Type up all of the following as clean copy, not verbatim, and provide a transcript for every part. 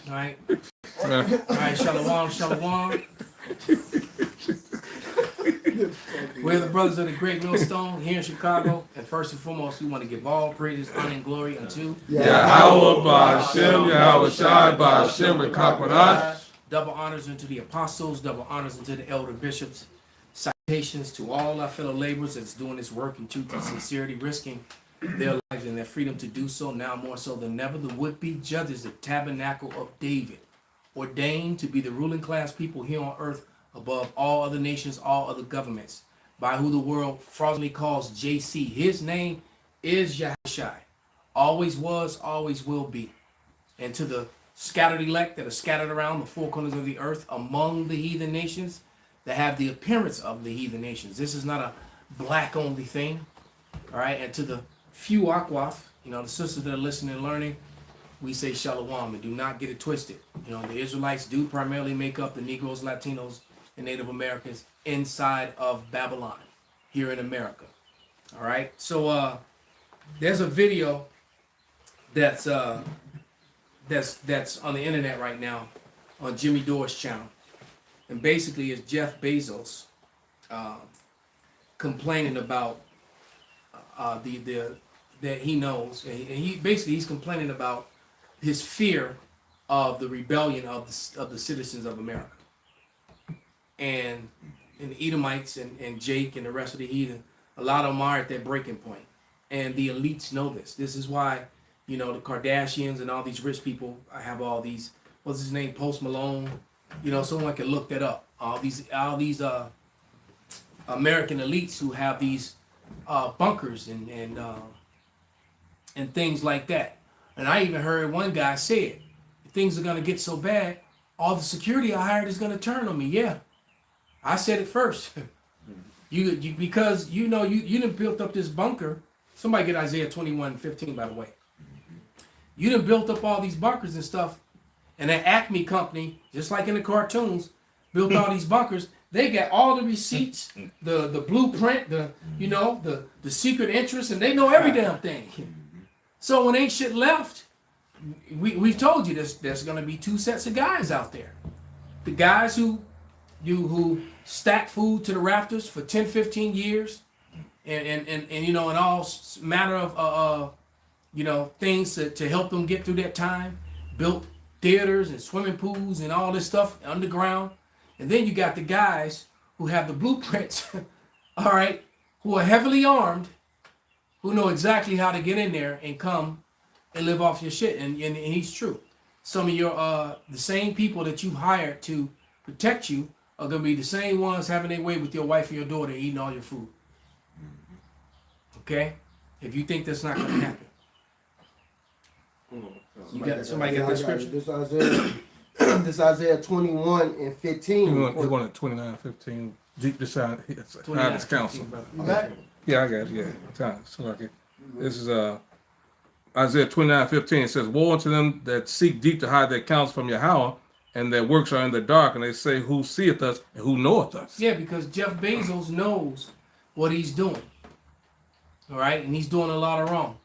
right? All right, shalom, shalom. We're the brothers of the Great Millstone here in Chicago, and first and foremost, we want to give all praises, honor, and glory unto Yahweh Ba'Shem, Yahweh Shai Ba'Shem Rekakwanah. Double honors unto the apostles, double honors unto the elder bishops, salutations to all our fellow laborers that's doing this work in truth and sincerity, risking their lives and their freedom to do so, now more so than ever. The would-be judges, the tabernacle of David, ordained to be the ruling class people here on earth above all other nations, all other governments, by who the world fraudulently calls JC. His name is Yahushai. Always was, always will be. And to the scattered elect that are scattered around the four corners of the earth among the heathen nations that have the appearance of the heathen nations. This is not a black only thing. All right. And to the few Akwaf, the sisters that are listening and learning, we say shalom, and do not get it twisted. The Israelites do primarily make up the Negroes, Latinos, and Native Americans inside of Babylon here in America. All right. So there's a video that's on the internet right now on Jimmy Dore's channel, and basically it's Jeff Bezos complaining about that he knows, and he's complaining about his fear of the rebellion of the citizens of America, and the Edomites and Jake and the rest of the heathen. A lot of them are at that breaking point, and the elites know this. This is why the Kardashians and all these rich people have all these, what's his name, Post Malone. Someone can look that up. All these American elites who have these bunkers and things like that. And I even heard one guy say it. Things are gonna get so bad, all the security I hired is gonna turn on me. Yeah, I said it first. you because you done built up this bunker. Somebody get Isaiah 21:15, by the way. You done built up all these bunkers and stuff, and that Acme company, just like in the cartoons, built all these bunkers. They got all the receipts, the blueprint, the secret interest, and they know every damn thing. So when ain't shit left, we've told you there's gonna be two sets of guys out there. The guys who stack food to the rafters for 10, 15 years, and all matter of things to help them get through that time, built theaters and swimming pools and all this stuff underground. And then you got the guys who have the blueprints, all right, who are heavily armed, who know exactly how to get in there and come and live off your shit. And he's true. Some of your the same people that you've hired to protect you are gonna be the same ones having their way with your wife and your daughter eating all your food. Okay? If you think that's not gonna happen. Somebody got that scripture? This Isaiah 21:15. He wanted 29:15. Deep decide hide his counsel. You got it? Yeah, I got it. Yeah, this is Isaiah 29:15. It says, "Woe unto them that seek deep to hide their counsel from Yahweh, and their works are in the dark. And they say, Who seeth us and who knoweth us?" Yeah, because Jeff Bezos knows what he's doing. All right, and he's doing a lot of wrong.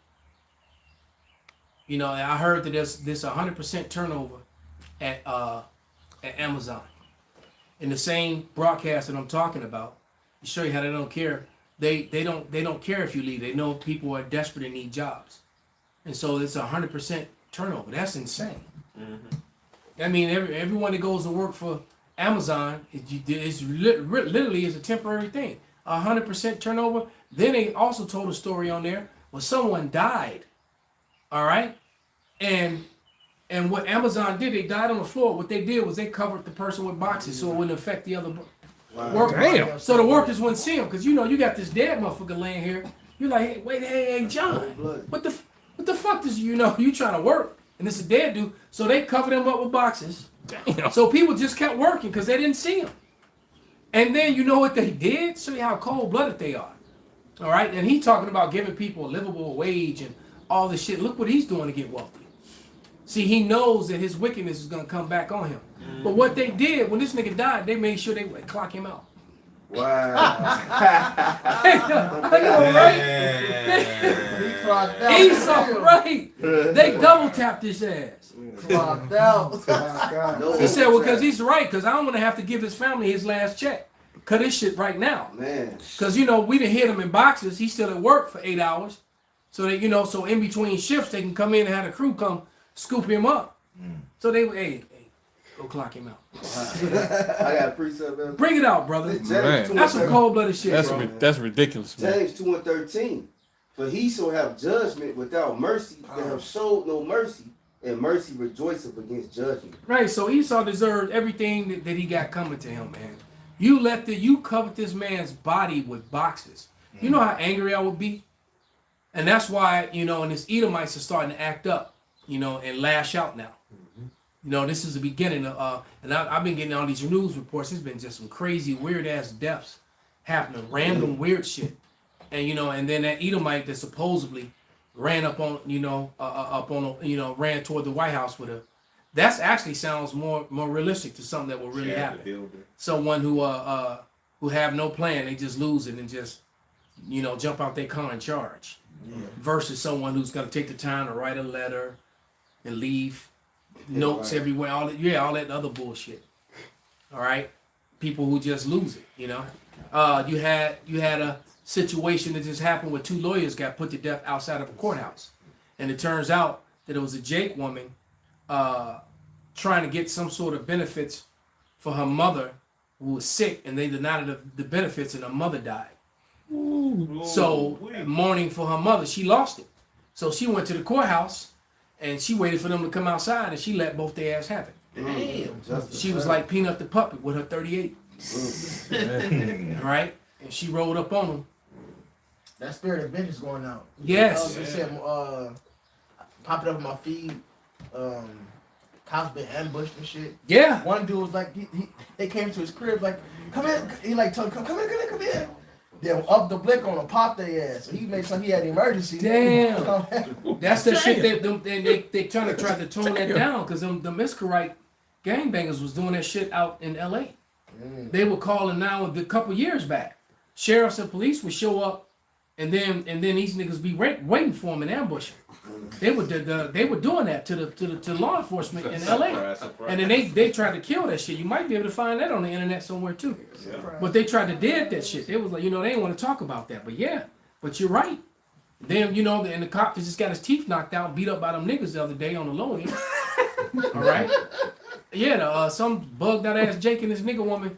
I heard that there's 100% turnover at Amazon. In the same broadcast that I'm talking about, to show you how they don't care. They don't care if you leave. They know people are desperate and need jobs, and so it's 100% turnover. That's insane. Mm-hmm. I mean, everyone that goes to work for Amazon is literally is a temporary thing. 100% turnover. Then they also told a story on there where someone died. All right, and what Amazon did, they died on the floor. What they did was they covered the person with boxes so it wouldn't affect the other workers. Damn. So the workers wouldn't see them because you got this dead motherfucker laying here. You're like, hey, John, what the fuck does you trying to work and it's a dead dude? So they covered him up with boxes. Damn. So people just kept working because they didn't see him. And then you know what they did? Show you how cold-blooded they are. All right, and he's talking about giving people a livable wage and all this shit. Look what he's doing to get wealthy. See, he knows that his wickedness is going to come back on him. But what they did, when this nigga died, they made sure they would clock him out. Wow. I know, right? He clocked out. Esau, right? They double tapped his ass. Clocked out. No He said, well, because overtime. he's right, because I don't want to have to give his family his last check. Cut his shit right now. Man. Because, you know, we done hit him in boxes. He's still at work for 8 hours. So, that, you know, so in between shifts, they can come in and have the crew come scoop him up. So they, hey, go clock him out. I got a precept. Man. Bring it out, brother. James Man. 2 That's some and cold-blooded shit, bro. That's ridiculous, man. James 2 and 13. For he shall have judgment without mercy, that have showed no mercy, and mercy rejoiceth against judgment. Right, so Esau deserved everything that he got coming to him, man. You covered this man's body with boxes. You know how angry I would be? And that's why, you know, and this Edomites are starting to act up, you know, and lash out now. You know, this is the beginning of, and I've been getting all these news reports. There's been just some crazy, weird-ass deaths happening, random weird shit. And, you know, and then that Edomite that supposedly ran up on, ran toward the White House with her. That's actually sounds more realistic to something that will really happen. Someone who have no plan, they just lose it and just, you know, jump out their car and charge. Versus someone who's gonna take the time to write a letter and leave notes everywhere, all that other bullshit. All right, people who just lose it. You know, you had a situation that just happened where 2 lawyers got put to death outside of a courthouse, and it turns out that it was a Jake woman trying to get some sort of benefits for her mother who was sick, and they denied her the benefits, and her mother died. So mourning for her mother, she lost it. So she went to the courthouse and she waited for them to come outside, and she let both their ass have it. Damn. She was like Peanut the puppet with her 38. Right? And she rolled up on them. That spirit of vengeance going out. Yes. They said, popping up on my feed. Cops been ambushed and shit. Yeah. One dude was like, they came to his crib like, come in. He like told him, come in. Then up the blick on him, pop their ass. So he made sure he had an emergency. Damn. That's the shit they trying to tone that down, because the Miscarite gangbangers was doing that shit out in LA. They were calling now a couple years back. Sheriffs and police would show up, and then these niggas be waiting for them and ambush them. They were doing that to law enforcement in LA, and then they tried to kill that shit. You might be able to find that on the internet somewhere too. But they tried to dead that shit. They was like, you know, they didn't want to talk about that. But yeah, but you're right. Then, you know, and the cop that just got his teeth knocked out, beat up by them niggas the other day on the low end. All right. Yeah, some bugged out ass Jake and this nigga woman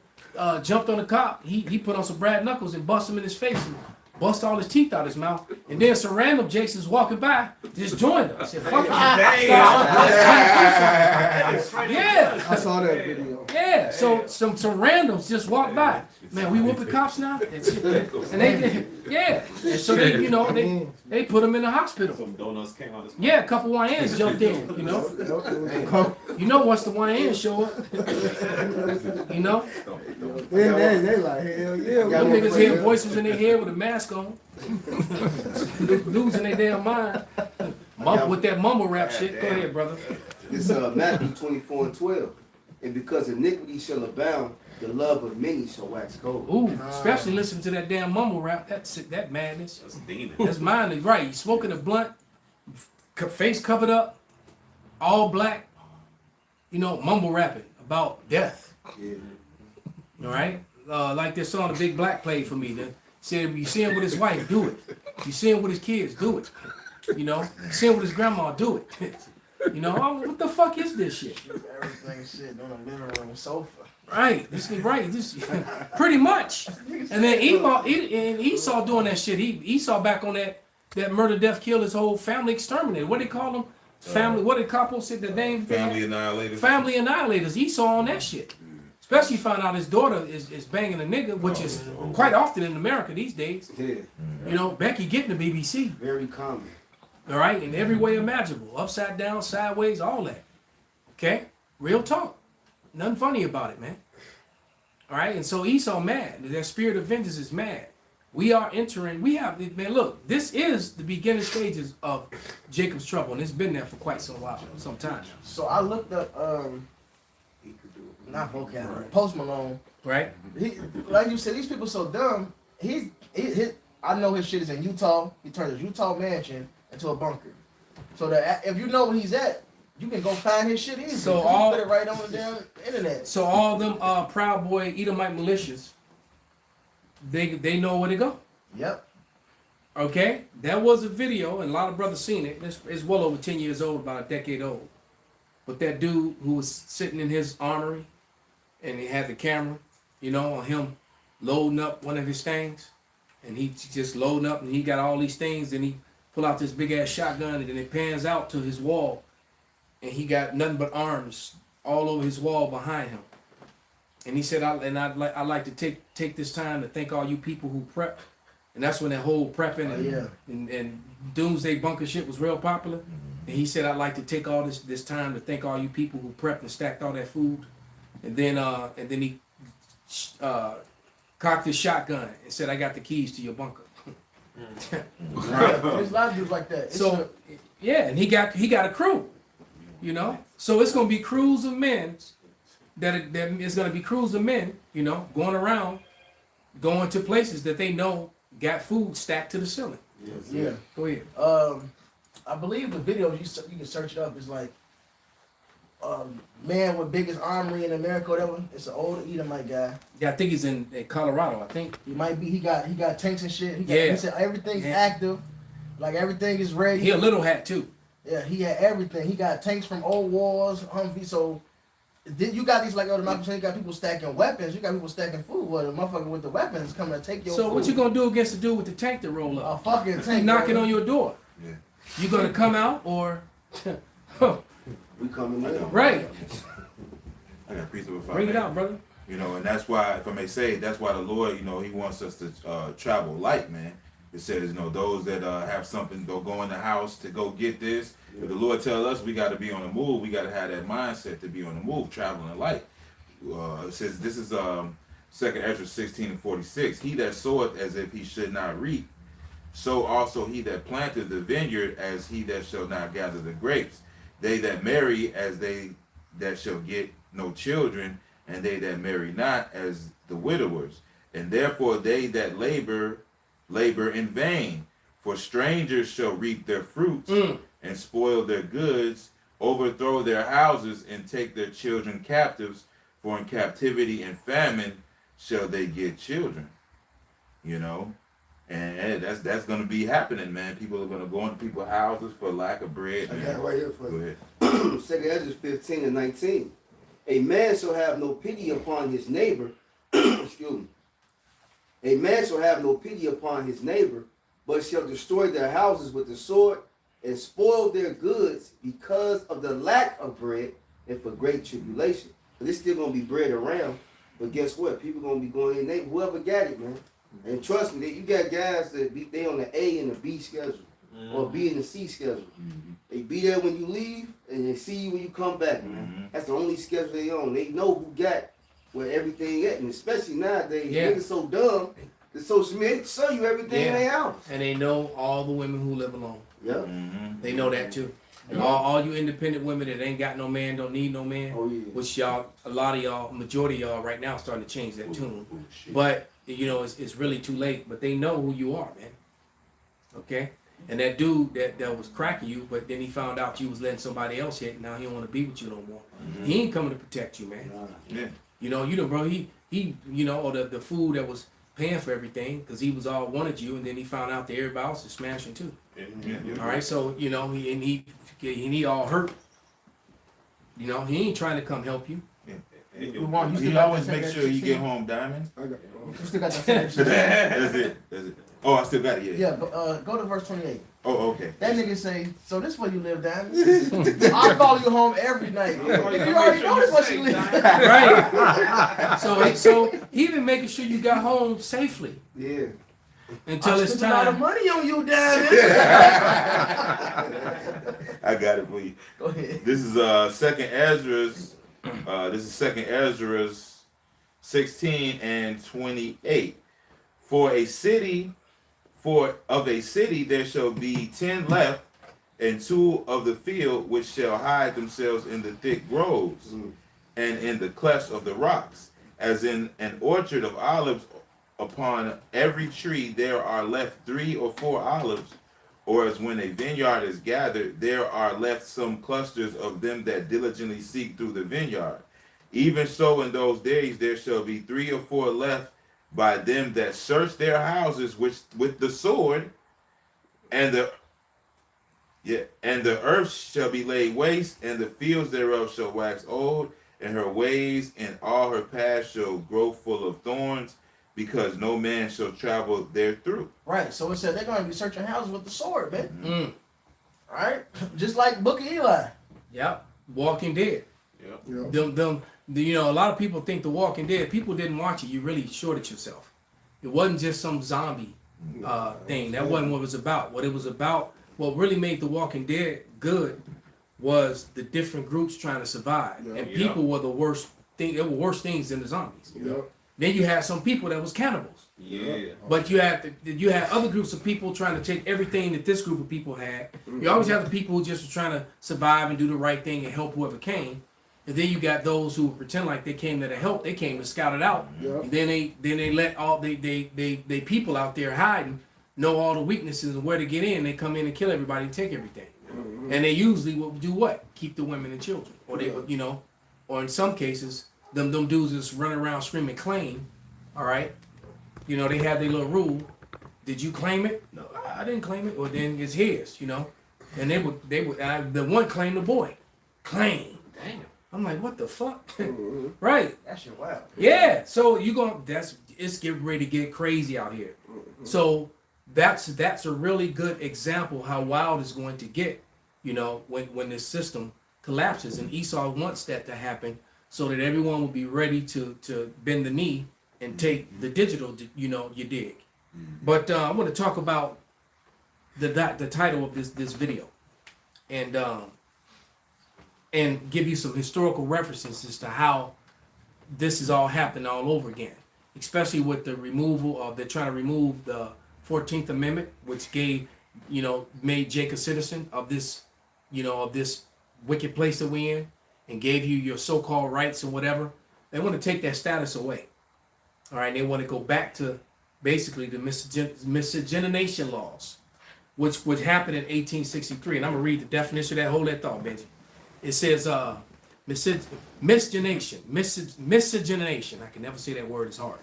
jumped on the cop. He put on some Brad Knuckles and bust him in his face and bust all his teeth out his mouth. And then some random Jasons walking by just joined him. I said, fuck you. Yeah. I saw that video. Yeah, so some randoms just walked by. Man, we whooping cops now? And they yeah. And so they, you know, they put him in the hospital. Some donuts came out. Yeah, a couple YNs jumped in, you know. You know once the YNs show up, you know. They like, hell yeah. Them niggas hear voices in their head with a mask on. Losing their damn mind. With that mumble rap shit. Go ahead, brother. It's Matthew 24 and 12. And because iniquity shall abound, the love of many shall wax cold. Ooh, especially listen to that damn mumble rap. That madness. That's a demon. That's mine. Right. He's smoking a blunt, face covered up, all black, you know, mumble rapping about death. Yeah. All right? Like this song The Big Black played for me. Then said, you see him with his wife, do it. You see him with his kids, do it. You know, you see him with his grandma, do it. You know, what the fuck is this shit? Everything sitting on a living room sofa. Right, this pretty much. And then Esau doing that shit. Esau back on that murder, death, kill, his whole family exterminated. What they call them? Family. What did Capo say the name? Family annihilators. Family annihilators. Esau on that shit. Especially found out his daughter is banging a nigga, which is quite often in America these days. Yeah. You know, Becky getting the BBC. Very common. All right, in every way imaginable, upside down, sideways, all that. Okay, real talk, nothing funny about it, man. All right, and so Esau mad. That spirit of vengeance is mad. We are entering. We have, man. Look, this is the beginning stages of Jacob's trouble, and it's been there for quite some time now. So I looked up He could do it. Not vocab. Right. Post Malone. Right? He, like you said, these people so dumb. I know his shit is in Utah. He turned his Utah mansion into a bunker. So that if you know where he's at, you can go find his shit easy. So He all- put it right on the damn internet. So all them Proud Boy Edomite militias, they know where to go. Yep. Okay? That was a video, and a lot of brothers seen it. It's well over 10 years old, about a decade old. But that dude who was sitting in his armory, and he had the camera, you know, on him loading up one of his things, and he just loading up, and he got all these things, and he pull out this big ass shotgun, and then it pans out to his wall, and he got nothing but arms all over his wall behind him. And he said, I'd like to take this time to thank all you people who prep. And that's when that whole prepping and doomsday bunker shit was real popular. And he said, I'd like to take all this time to thank all you people who prepped and stacked all that food. And then he cocked his shotgun and said, I got the keys to your bunker. There's a lot of dudes like that. So yeah, and he got a crew, you know. So it's gonna be crews of men that it's gonna be crews of men, you know, going around, going to places that they know got food stacked to the ceiling. Yes, yeah. Go ahead. I believe the video you can search it up is like man with biggest armory in America, whatever. It's an old Edomite guy. Yeah, I think he's in Colorado. I think. He might be. He got tanks and shit. Yeah. He said everything's Yeah. active, like everything is ready. He a little hat too. Yeah, he had everything. He got tanks from old wars, Humvee. So then you got these like other Malcolm said, you got people stacking weapons. You got people stacking food. Well, the motherfucker with the weapons is coming to take your So food. what you gonna do against the dude with the tank that roll A up? fucking He tank. knocking bro. on your door. Yeah. You gonna come out or? We coming in. Right. I got a piece of a Bring it out, brother. You know, and that's why, if I may say, that's why the Lord, you know, He wants us to travel light, man. It says, you know, those that have something, they'll go in the house to go get this. If the Lord tell us we got to be on the move, we got to have that mindset to be on the move, traveling in light. It says, this is 2 Ezra 16:46. He that soweth as if he should not reap, so also he that planteth the vineyard as he that shall not gather the grapes. They that marry as they that shall get no children, and they that marry not as the widowers. And therefore they that labor in vain. For strangers shall reap their fruits, and spoil their goods, overthrow their houses, and take their children captives. For in captivity and famine shall they get children. You know, and that's gonna be happening, man. People are gonna go into people's houses for lack of bread. I Man. got it right here for Go you. ahead. 2 Ezra 15:19. A man shall have no pity upon his neighbor. Excuse me. A man shall have no pity upon his neighbor, but shall destroy their houses with the sword and spoil their goods because of the lack of bread and for great tribulation. But there's still gonna be bread around. But guess what? People gonna be going in there. Whoever got it, man. And trust me, you got guys that they on the A and the B schedule, or B and the C schedule. They be there when you leave, and they see you when you come back, man. That's the only schedule they on. They know who got where everything at, and especially nowadays, Yeah. niggas so dumb. The social media show you everything in their house. And they know all the women who live alone. Yeah. They know that too. All you independent women that ain't got no man, don't need no man. Oh yeah. Which y'all, a lot of y'all, majority of y'all right now starting to change that tune. But you know, it's really too late. But they know who you are, man. Okay. And that dude that was cracking you, but then he found out you was letting somebody else hit. Now he don't want to be with you no more. He ain't coming to protect you, man. Yeah. You know, bro. He you know, or the fool that was paying for everything because he was all wanted you, and then he found out that everybody else is smashing too. Yeah. All right, so you know he all hurt. You know, he ain't trying to come help you. You still He got always that make second sure you 16? get home, Diamond. You still got that same shit. That's it. Oh, I still got it. Yeah. Yeah, go to verse 28. Oh, okay. That nigga say, so this where you live, Dan? I follow you home every night. You already know this where you live. Right. So he even making sure you got home safely Yeah. until I it's spent a lot of time. money on you, Dan. I got it for you. Go ahead. This is Second Ezra's. This is 2 Ezra's 16 and 28. For of a city there shall be 10 left, and 2 of the field which shall hide themselves in the thick groves. and in the clefts of the rocks, as in an orchard of olives. Upon every tree there are left 3 or 4 olives, or as when a vineyard is gathered, there are left some clusters of them that diligently seek through the vineyard. Even so, in those days there shall be 3 or 4 left by them that search their houses with the sword, and the earth shall be laid waste, and the fields thereof shall wax old, and her ways and all her paths shall grow full of thorns, because no man shall travel therethrough. Right. So it said they're going to be searching houses with the sword, man. Mm. Right. Just like Book of Eli. Yep. Walking Dead. Yep. Them, you know, a lot of people think The Walking Dead. People didn't watch it. You really shorted yourself. It wasn't just some zombie thing. That wasn't what it was about. What it was about, what really made The Walking Dead good, was the different groups trying to survive, and people were the worst thing. There were worse things than the zombies. Yep. Then you had some people that was cannibals. Yeah. But you had other groups of people trying to take everything that this group of people had. You always have the people who just were trying to survive and do the right thing and help whoever came. And then you got those who pretend like they came there to help. They came to scout it out. Yep. And then they let all they people out there hiding know all the weaknesses and where to get in. They come in and kill everybody and take everything. And they usually will do what? Keep the women and children. Or they would, you know, or in some cases, them dudes just run around screaming claim. All right. You know, they have their little rule. Did you claim it? No, I didn't claim it. Well, then it's his, you know. And they would the one claimed the boy. Claim. Damn. I'm like, what the fuck? Right. That shit wild. Yeah. So it's getting ready to get crazy out here. So that's a really good example how wild it's going to get, you know, when this system collapses. And Esau wants that to happen so that everyone will be ready to bend the knee and take the digital, you know, you dig. But I want to talk about the title of this video, and give you some historical references as to how this is all happening all over again, especially with the removal of, they're trying to remove the 14th Amendment, which made Jake a citizen of this, you know, of this wicked place that we in, and gave you your so-called rights or whatever. They want to take that status away. All right, they want to go back to basically the miscegenation laws, which happened in 1863. And I'm going to read the definition of that. Hold that thought, Benji. It says miscegenation. I can never say that word, it's hard.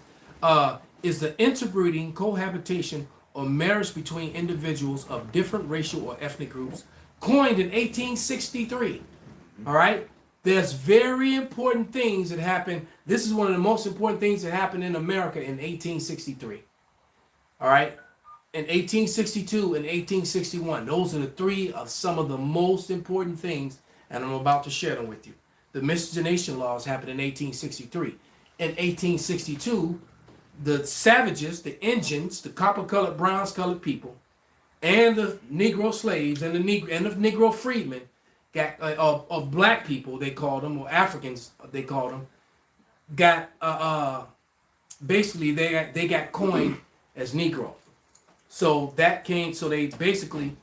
Is the interbreeding, cohabitation, or marriage between individuals of different racial or ethnic groups, coined in 1863. All right? There's very important things that happened. This is one of the most important things that happened in America in 1863. All right? In 1862 and 1861. Those are the three of some of the most important things, and I'm about to share them with you. The miscegenation laws happened in 1863. In 1862, the savages, the Indians, the copper-colored, bronze-colored people, and the Negro slaves and the Negro freedmen, got of black people, they called them, or Africans, they called them, got basically they got coined as Negro. So that came. So they basically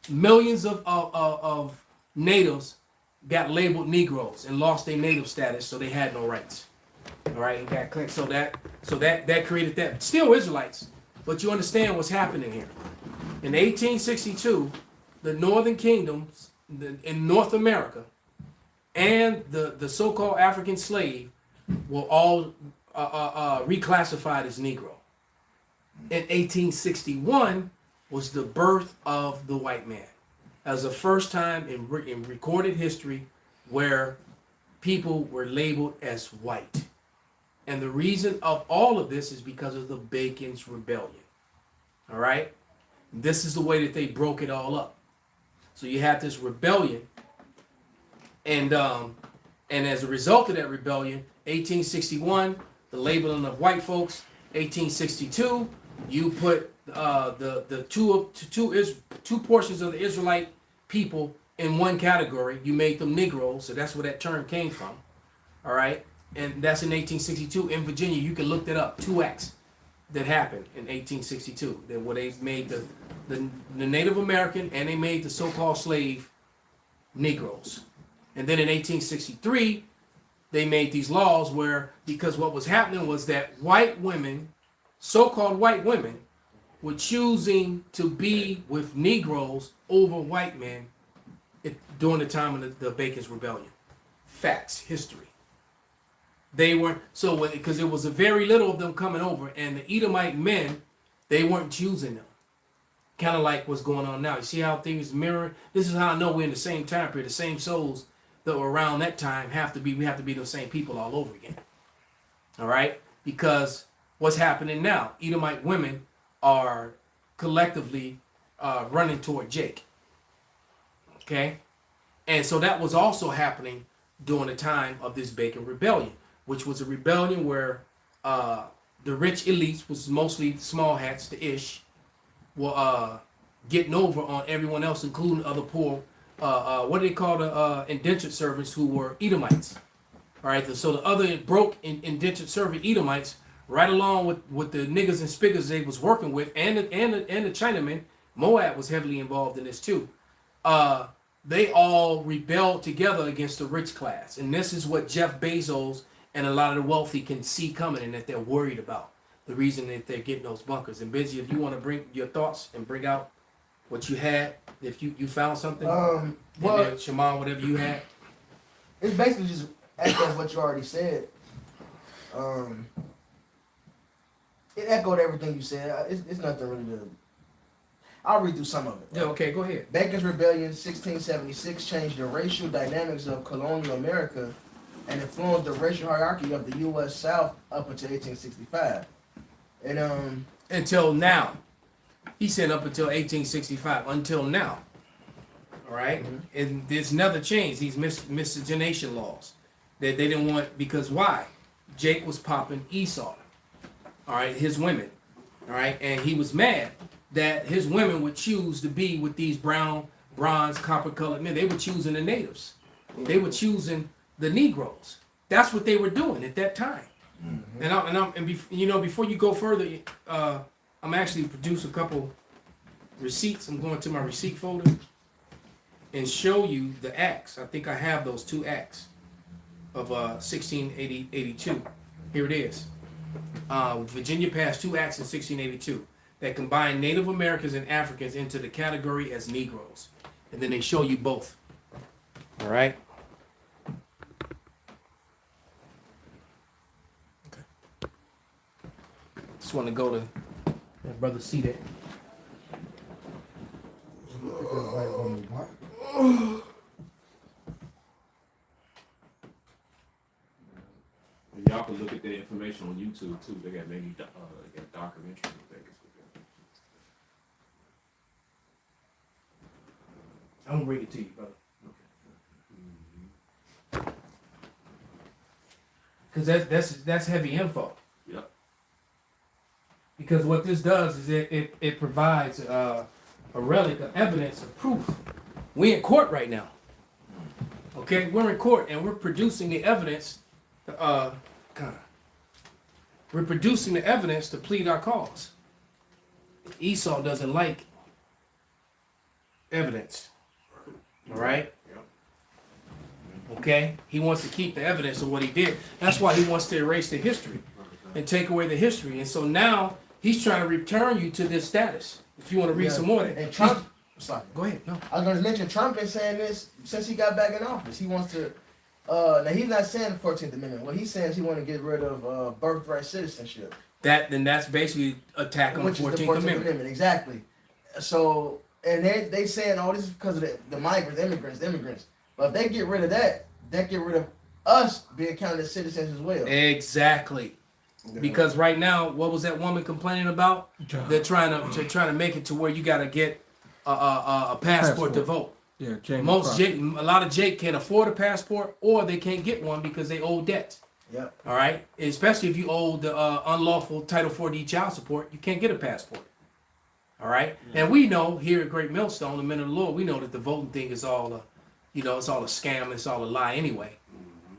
millions of natives got labeled Negroes and lost their native status, so they had no rights. All right, and got clicked. So that created that. Still Israelites, but you understand what's happening here. In 1862, the Northern Kingdoms in North America and the so-called African slave were all reclassified as Negro. In 1861 was the birth of the white man, as the first time in recorded history where people were labeled as white. And the reason of all of this is because of the Bacon's Rebellion. All right? This is the way that they broke it all up. So you have this rebellion, and as a result of that rebellion, 1861, the labeling of white folks. 1862, you put the two portions of the Israelite people in one category. You made them Negroes, so that's where that term came from. All right, and that's in 1862 in Virginia. You can look that up. 2 acts that happened in 1862. That where they made the Native American and they made the so-called slave Negroes. And then in 1863, they made these laws where, because what was happening was that white women, so-called white women, were choosing to be with Negroes over white men during the time of the Bacon's Rebellion. Facts, history. They weren't, so because there was a very little of them coming over, and the Edomite men, they weren't choosing them. Kind of like what's going on now. You see how things mirror? This is how I know we're in the same time period. The same souls that were around that time we have to be the same people all over again. All right? Because what's happening now? Edomite women are collectively running toward Jake. Okay? And so that was also happening during the time of this Bacon Rebellion, which was a rebellion where the rich elites, was mostly small hats, the ish, were getting over on everyone else, including other poor, what do they call the indentured servants who were Edomites. All right, so the other broke indentured servant Edomites, right along with the niggas and spiggers they was working with, and the Chinamen, Moab was heavily involved in this too. They all rebelled together against the rich class, and this is what Jeff Bezos and a lot of the wealthy can see coming, and that they're worried about. The reason that they're getting those bunkers. And Busy, if you want to bring your thoughts and bring out what you had, if you found something, well, Shaman, whatever you had. It's basically just echoes what you already said. It echoed everything you said. It's nothing really to. I'll read through some of it. Yeah, okay, go ahead. Bacon's Rebellion, 1676, changed the racial dynamics of colonial America and influenced the racial hierarchy of the U.S. South up until 1865. And Until now. He said up until 1865. Until now. All right? Mm-hmm. And there's another change. These miscegenation laws. That they didn't want, because why? Jake was popping Esau. All right? His women. All right? And he was mad that his women would choose to be with these brown, bronze, copper-colored men. They were choosing the natives. They were choosing the Negroes. That's what they were doing at that time. Mm-hmm. Before you go further, I'm actually produce a couple receipts. I'm going to my receipt folder and show you the acts. I think I have those 2 acts of 1682. Here it is. Virginia passed 2 acts in 1682 that combined Native Americans and Africans into the category as Negroes, and then they show you both. All right. Just want to go to let brother see that. Y'all can look at the information on YouTube too. They got many documentaries. I'm gonna bring it to you, brother. Because that's heavy info. Yep. Because what this does is it provides a relic of evidence of proof. We in court right now. Okay, we're in court and we're producing the evidence. We're producing the evidence to plead our cause. Esau doesn't like evidence. All right. Okay, he wants to keep the evidence of what he did. That's why he wants to erase the history and take away the history. And so now he's trying to return you to this status. If you want to read some more of that. And Trump, sorry. Go ahead. No. I was going to mention Trump been saying this since he got back in office. He wants to. Now he's not saying the 14th Amendment. What he's saying is he want to get rid of birthright citizenship. That's basically attack on the 14th Amendment. Exactly. So they saying all this is because of the migrants, immigrants. But if they get rid of that, they get rid of us being counted as citizens as well. Exactly. Because right now, what was that woman complaining about? They're trying to make it to where you got to get a passport to vote. Yeah, a lot of Jake can't afford a passport, or they can't get one because they owe debt. Yep. All right. Especially if you owe the unlawful Title 40 child support, you can't get a passport. All right. Mm-hmm. And we know here at Great Millstone, the Men of the Lord, we know that the voting thing is all it's all a scam, it's all a lie anyway.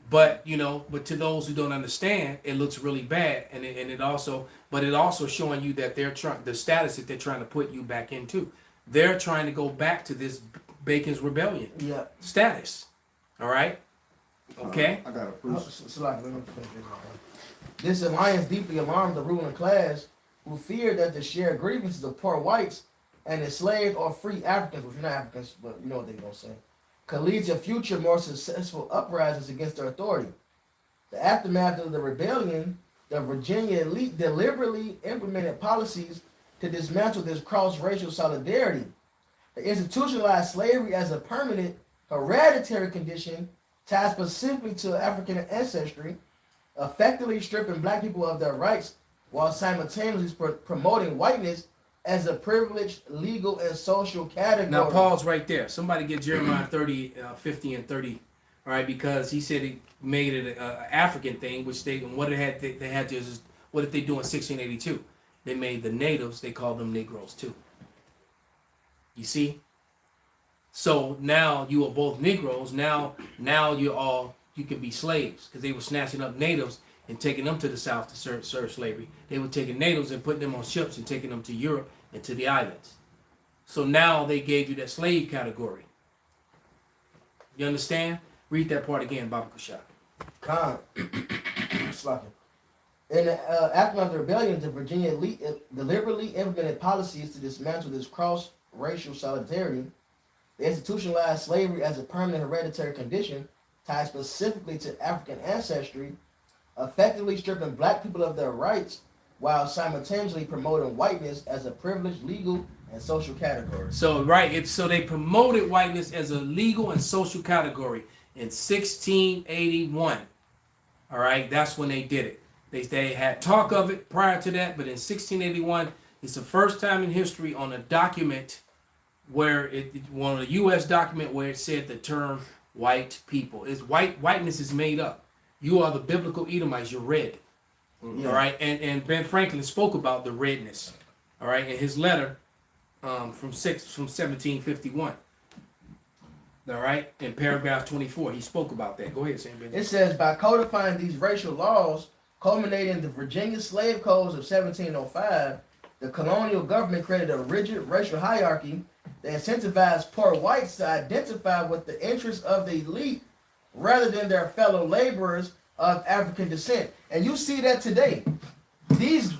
But to those who don't understand, it looks really bad, and it also showing you that the status that they're trying to put you back into. They're trying to go back to this Bacon's Rebellion status. All right, Okay? I got a Oh, proof. let me finish this. This alliance deeply alarmed the ruling class, who feared that the shared grievances of poor whites and enslaved or free Africans, which are not Africans, but you know what they're gonna say, could lead to future more successful uprisings against their authority. The aftermath of the rebellion, the Virginia elite deliberately implemented policies to dismantle this cross-racial solidarity. They institutionalized slavery as a permanent hereditary condition tied specifically to African ancestry, effectively stripping black people of their rights while simultaneously promoting whiteness as a privileged legal and social category. Now pause right there. Somebody get Jeremiah 30, 50 and 30, all right, because he said he made it a African thing, which what it had, they had to, what did they do in 1682? They made the natives, they called them Negroes too. You see? So now you are both Negroes, now you can be slaves, because they were snatching up natives and taking them to the South to serve slavery. They were taking natives and putting them on ships and taking them to Europe and to the islands. So now they gave you that slave category. You understand? Read that part again, Baba Kushab. Khan. In the aftermath of the rebellion, the Virginia elite deliberately implemented policies to dismantle this cross-racial solidarity. They institutionalized slavery as a permanent hereditary condition tied specifically to African ancestry, effectively stripping black people of their rights while simultaneously promoting whiteness as a privileged legal and social category. So so they promoted whiteness as a legal and social category in 1681. All right, that's when they did it. They had talk of it prior to that, but in 1681, it's the first time in history on a document where on a U.S. document where it said the term white people. It's whiteness is made up. You are the biblical Edomites. You're red. Yeah. All right, and Ben Franklin spoke about the redness. All right, in his letter from 1751. All right, in paragraph 24, he spoke about that. Go ahead, Sam. It says, by codifying these racial laws, culminating in the Virginia Slave Codes of 1705, the colonial government created a rigid racial hierarchy that incentivized poor whites to identify with the interests of the elite rather than their fellow laborers of African descent. And you see that today. These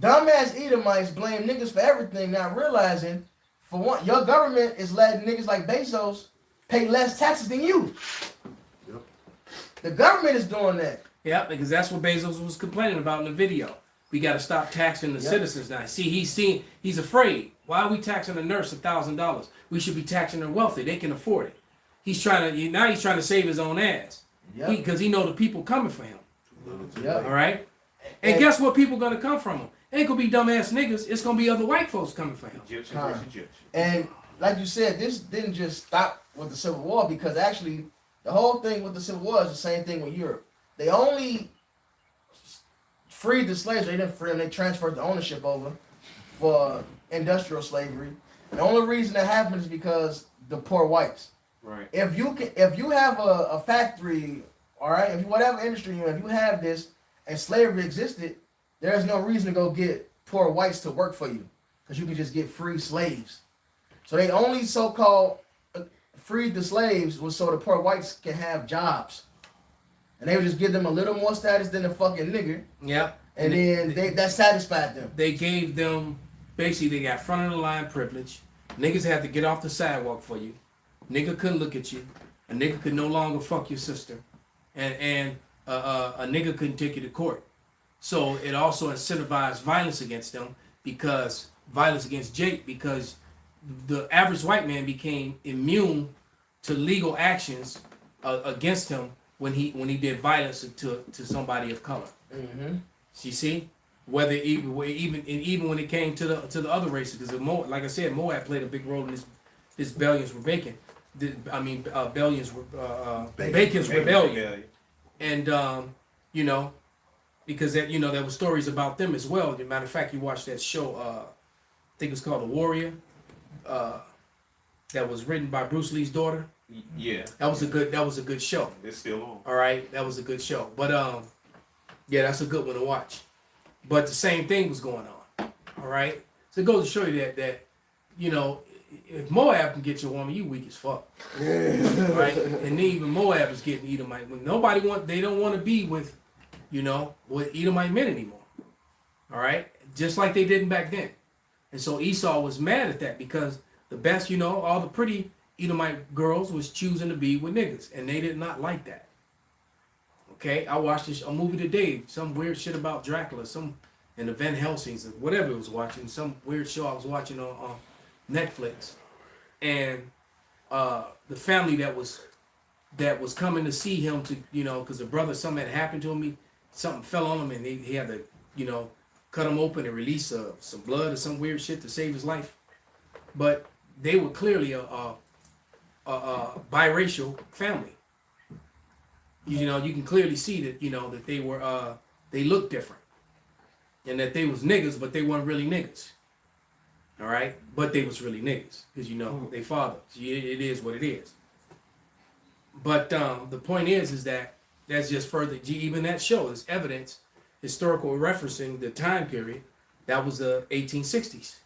dumbass Edomites blame niggas for everything, not realizing, for one, your government is letting niggas like Bezos pay less taxes than you. Yep. The government is doing that. Yeah, because that's what Bezos was complaining about in the video. We got to stop taxing the citizens now. See, he's afraid. Why are we taxing a nurse $1,000? We should be taxing the wealthy. They can afford it. He's trying to save his own ass. Yep. Because he know the people coming for him. Yep. All right? And guess what people going to come from him? Ain't going to be dumbass niggas. It's going to be other white folks coming for him. Egyptian versus Egyptian. And like you said, this didn't just stop with the Civil War, because actually the whole thing with the Civil War is the same thing with Europe. They only freed the slaves. They didn't free them. They transferred the ownership over for industrial slavery. The only reason that happened is because the poor whites. Right. If you have a factory, all right, if you whatever industry you're in, if you have this and slavery existed, there's no reason to go get poor whites to work for you, because you can just get free slaves. So they only so-called freed the slaves was so the poor whites can have jobs, and they would just give them a little more status than the fucking nigger. Yep. And then that satisfied them. They gave them, basically, they got front of the line privilege. Niggas had to get off the sidewalk for you. Nigga couldn't look at you. A nigga could no longer fuck your sister. And a nigga couldn't take you to court. So it also incentivized violence against them, because violence against Jake, because the average white man became immune to legal actions against him when he did violence to somebody of color. Mm-hmm. You see, whether even when it came to the other races, because like I said, Moab played a big role in this Bacon's rebellion. Bacon's rebellion, and because there were stories about them as well. As a matter of fact, you watched that show. I think it was called The Warrior. That was written by Bruce Lee's daughter. Yeah. That was a good show. It's still on. All right, that was a good show. But yeah, that's a good one to watch. But the same thing was going on. All right, so it goes to show you that if Moab can get your woman, you weak as fuck. Right? And then even Moab is getting Edomite. They don't want to be with, with Edomite men anymore. All right? Just like they didn't back then. And so Esau was mad at that because the best, all the pretty Edomite girls was choosing to be with niggas. And they did not like that. Okay? I watched a movie today, some weird shit about Dracula, and the Van Helsing's, or whatever it was watching, some weird show I was watching on Netflix. And the family that was that was coming to see him to, because the brother, something had happened to him, something fell on him, and he had to, cut him open and release some blood or some weird shit to save his life. But they were clearly a biracial family. You can clearly see that, that they were, they looked different. And that they was niggas, but they weren't really niggas. All right? But they was really niggas. Because, they fathers. It is what it is. But the point is that that's just further, even that show is evidence, historical referencing the time period, that was the 1860s.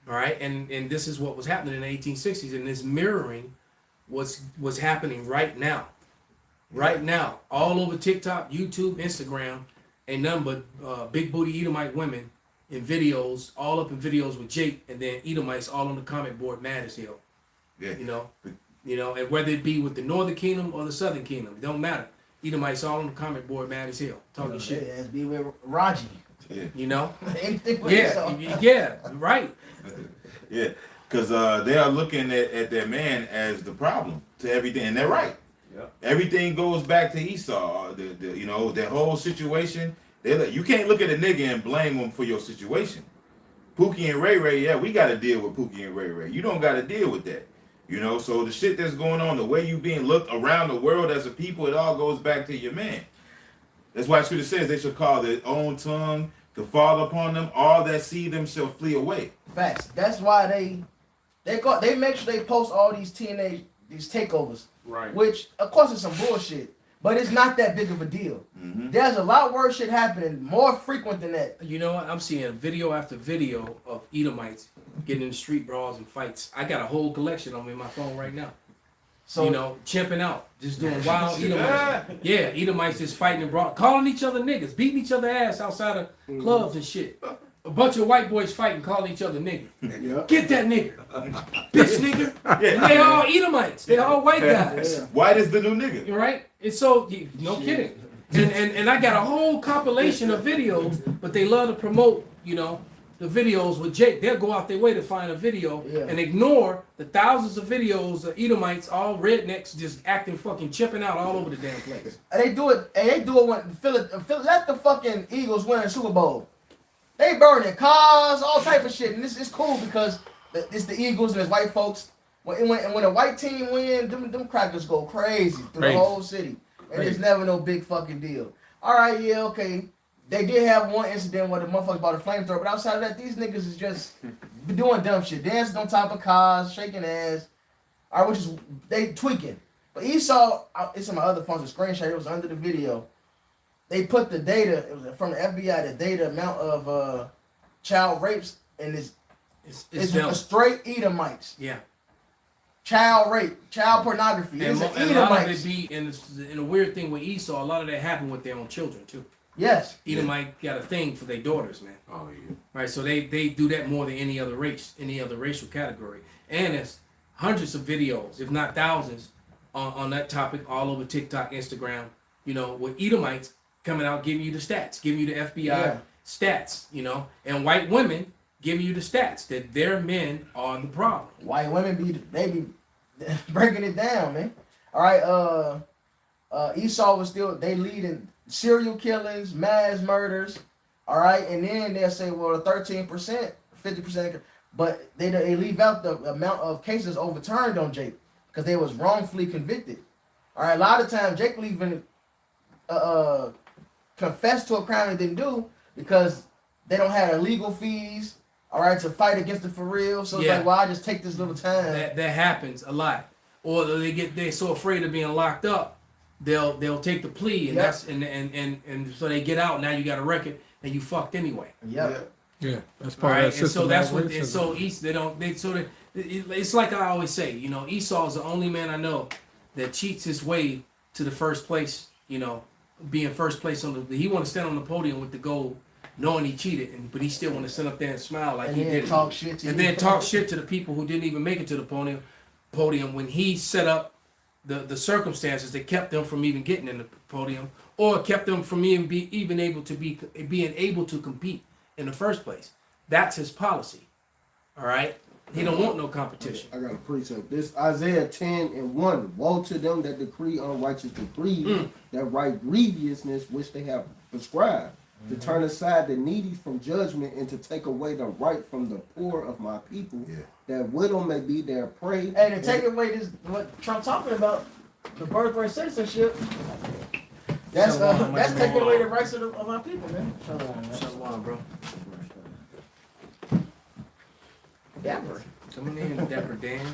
All right? And this is what was happening in the 1860s, and this mirroring what's happening right now. Right now, all over TikTok, YouTube, Instagram, ain't nothing but big booty Edomite women in videos, all up in videos with Jake, and then Edomites all on the comment board mad as hell. Yeah. And whether it be with the Northern Kingdom or the Southern Kingdom, it don't matter. Edomites all on the comment board mad as hell, talking shit. Yeah, be with Raji. Yeah. Anything with Yeah, right. Yeah, because they are looking at their man as the problem to everything, and they're right. Yep. Everything goes back to Esau. That whole situation. You can't look at a nigga and blame him for your situation. Pookie and Ray Ray, yeah, we got to deal with Pookie and Ray Ray. You don't got to deal with that. So the shit that's going on, the way you being looked around the world as a people, it all goes back to your man. That's why Scripture says they shall call their own tongue to fall upon them. All that see them shall flee away. Facts. That's why they make sure they post all these these takeovers. Right. Which, of course, is some bullshit. But it's not that big of a deal. Mm-hmm. There's a lot worse shit happening, more frequent than that. You know what? I'm seeing video after video of Edomites getting in street brawls and fights. I got a whole collection on me in my phone right now. So chimping out, just doing wild Edomites. Yeah, Edomites just fighting and calling each other niggas, beating each other ass outside of clubs and shit. A bunch of white boys fighting, calling each other nigga. Yeah. Get that nigga, bitch nigga. And they all Edomites. They all white guys. Yeah. White is the new nigga. You're right. And so, no kidding. And I got a whole compilation of videos, but they love to promote, the videos with Jake. They'll go out their way to find a video and ignore the thousands of videos of Edomites, all rednecks, just acting fucking chipping out all over the damn place. And they do it when let the fucking Eagles win a Super Bowl. They burning cars, all type of shit, and it's cool because it's the Eagles and it's white folks. When a white team win, them crackers go crazy through the whole city, and it's never no big fucking deal. All right, yeah, okay. They did have one incident where the motherfuckers bought a flamethrower, but outside of that, these niggas is just doing dumb shit, dancing on top of cars, shaking ass. All right, which is they tweaking. But Esau, it's on my other phone's a screenshot. It was under the video. They put the data, it was from the FBI, the data amount of child rapes, and it's a straight Edomites. Yeah. Child rape, child pornography. And, It's and a lot of Edomites. it be, and a weird thing with Esau, a lot of that happened with their own children too. Yes. Edomite got a thing for their daughters, man. Oh yeah. Right, so they do that more than any other race, any other racial category. And there's hundreds of videos, if not thousands, on that topic all over TikTok, Instagram, with Edomites coming out giving you the stats, giving you the FBI stats, and white women giving you the stats that their men are the problem. White women be breaking it down, man. All right, Esau was they leading serial killings, mass murders. All right, and then they'll say, well, 13%, 50%, but they leave out the amount of cases overturned on Jake because they was wrongfully convicted. All right, a lot of times Jake will even confess to a crime they didn't do because they don't have legal fees. All right, to fight against it for real. So it's like, well, I just take this little time. That happens a lot. Or they're so afraid of being locked up, they'll take the plea, and that's and so they get out. Now you got a record, and you fucked anyway. Yep. Yeah, that's All part right, of that and so system. that's what. And so they It's like I always say, you know, Esau is the only man I know that cheats his way to the first place. You know, being first place on the. He want to stand on the podium with the gold, knowing he cheated, but he still want to sit up there and smile like And he then did. talk shit to and you. then talk shit to the people who didn't even make it to the podium when he set up the circumstances that kept them from even getting in the podium, or kept them from even being able to compete in the first place. That's his policy. All right, he don't want no competition. I got a precept. This Isaiah 10:1. Woe to them that decree unrighteous decrees, that write grievousness which they have prescribed, to turn aside the needy from judgment and to take away the right from the poor of my people, that widow may be their prey. Hey, to take away this, what Trump talking about, the birthright citizenship. That's taking away the rights of our people, man. Shalom, bro. Dapper. Coming in, Dapper Dan.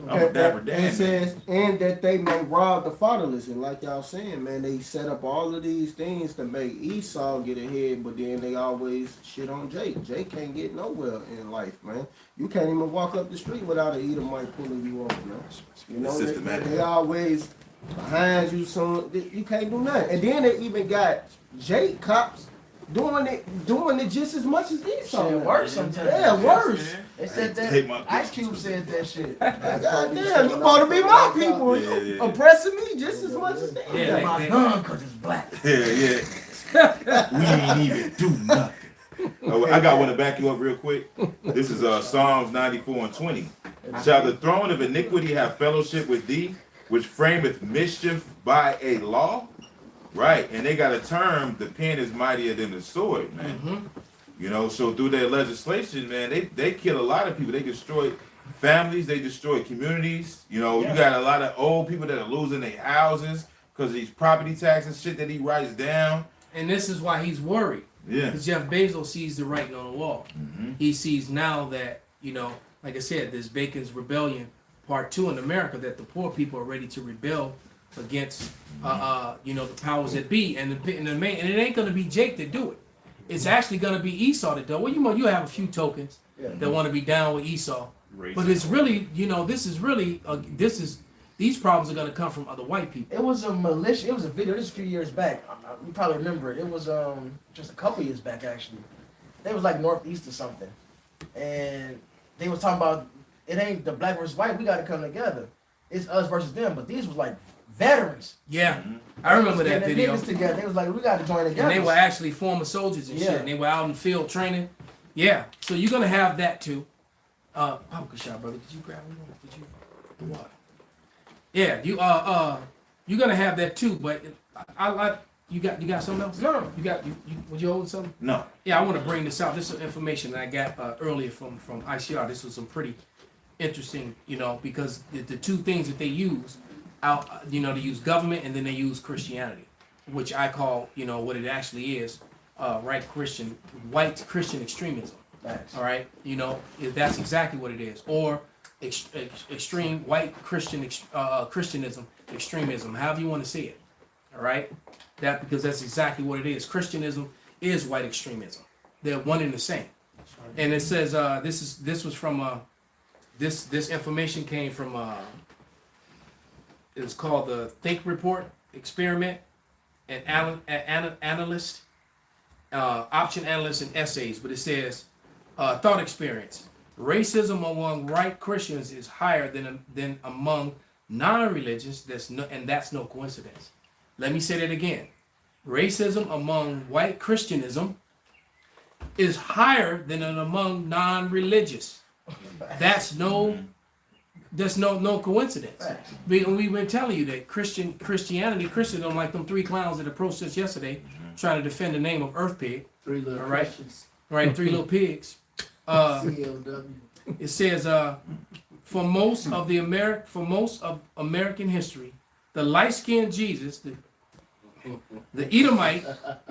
I'm a dapper Dan. It says, and that they may rob the fatherless. And like y'all saying, man, they set up all of these things to make Esau get ahead, but then they always shit on Jake. Jake can't get nowhere in life, man. You can't even walk up the street without an Edomite pulling you over, man. You know, Systematic. they always behind you, so you can't do nothing. And then they even got Jake cops doing it just as much as Esau. Shit, worse sometimes. Yeah, worse. They said Take my that. Ice Cube said that shit. God damn, you supposed to be my people. Yeah, You yeah. oppressing me just as much as they. Yeah, My they- gun, cause it's black. Yeah. We ain't even do nothing. Oh, I got one to back you up real quick. This is Psalms 94:20. Shall the throne of iniquity have fellowship with thee, which frameth mischief by a law? Right, and they got a term, the pen is mightier than the sword, man. You know, so through their legislation, man, they kill a lot of people. They destroy families, they destroy communities. You know, you got a lot of old people that are losing their houses because of these property taxes, shit that he writes down. And this is why he's worried. Yeah. Because Jeff Bezos sees the writing on the wall. He sees now that, you know, like I said, there's Bacon's Rebellion Part 2 in America, that the poor people are ready to rebel against, you know, the powers that be. And it ain't going to be Jake that do it. It's actually going to be Esau that do it. Well, you have a few tokens that want to be down with Esau. But it's really, you know, these problems are going to come from other white people. It was a militia. It was a video. This was a few years back. You probably remember it. It was just a couple years back actually. They was like northeast or something, and they was talking about it ain't the black versus white. We got to come together. It's us versus them. But these was like veterans. Yeah, I remember that They video. niggas together. They was like, we got to join together. And they were actually former soldiers and shit. And they were out in the field training. Yeah, so you're gonna have that too. Papa shot, brother. Did you grab me? Did you the water? Yeah, you're gonna have that too. But I like you got something else? No. You got you was you holding something? No. Yeah, I want to bring this out. This is information that I got earlier from ICR. This was some pretty interesting, you know, because the two things that they use out, you know, they use government and then they use Christianity, which I call, you know, what it actually is, white Christian extremism. Thanks. All right, you know, that's exactly what it is, or extreme white Christianism, extremism, however you want to see it. All right, because that's exactly what it is. Christianism is white extremism. They're one and the same. And it says this was from this information came from it was called the Think Report Experiment and Analyst, Option Analyst and Essays, but it says thought experience. Racism among white Christians is higher than among non-religious. That's no coincidence. Let me say that again. Racism among white Christianism is higher than among non-religious. That's no coincidence. We've been telling you that Christians don't like them three clowns that approached us yesterday trying to defend the name of Earth Pig. Three little All right. Christians. Right, three little pigs. CLW. It says for most of American history, the light-skinned Jesus, the Edomite,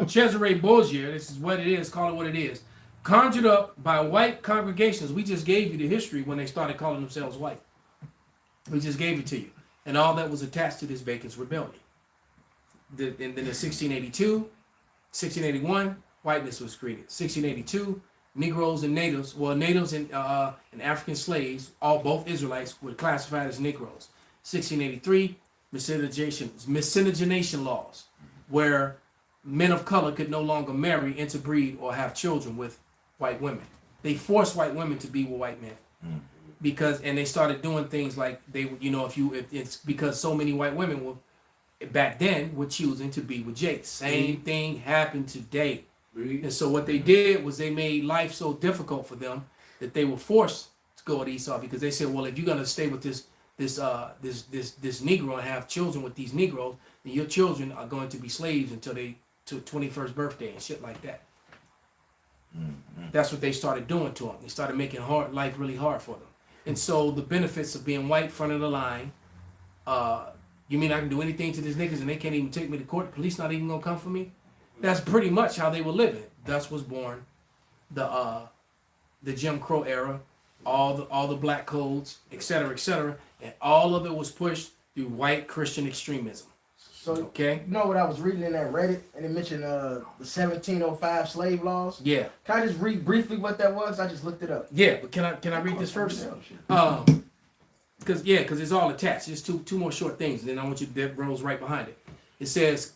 Cesare Borgia, this is what it is, call it what it is, conjured up by white congregations. We just gave you the history when they started calling themselves white. We just gave it to you. And all that was attached to this Bacon's Rebellion. And then in 1682, 1681, whiteness was created. 1682, Negroes and natives, well, natives and African slaves, both Israelites, were classified as Negroes. 1683, miscegenation laws, where men of color could no longer marry, interbreed, or have children with white women. They forced white women to be with white men. And they started doing things like if it's because so many white women back then were choosing to be with Jake. Same thing happened today. And so what they did was they made life so difficult for them that they were forced to go with Esau, because they said, well, if you're gonna stay with this Negro and have children with these Negroes, then your children are going to be slaves until they to 21st birthday and shit like that. That's what they started doing to them. They started making life really hard for them. And so the benefits of being white, front of the line, you mean I can do anything to these niggas and they can't even take me to court? The police not even gonna come for me? That's pretty much how they were living. Thus was born the Jim Crow era, all the black codes, etc., and all of it was pushed through white Christian extremism. So okay, you know what I was reading in that Reddit, and it mentioned the 1705 slave laws. Yeah. Can I just read briefly what that was? I just looked it up. Yeah, but can I read this first? Because it's all attached. Just two more short things, and then I want you to rolls right behind it. It says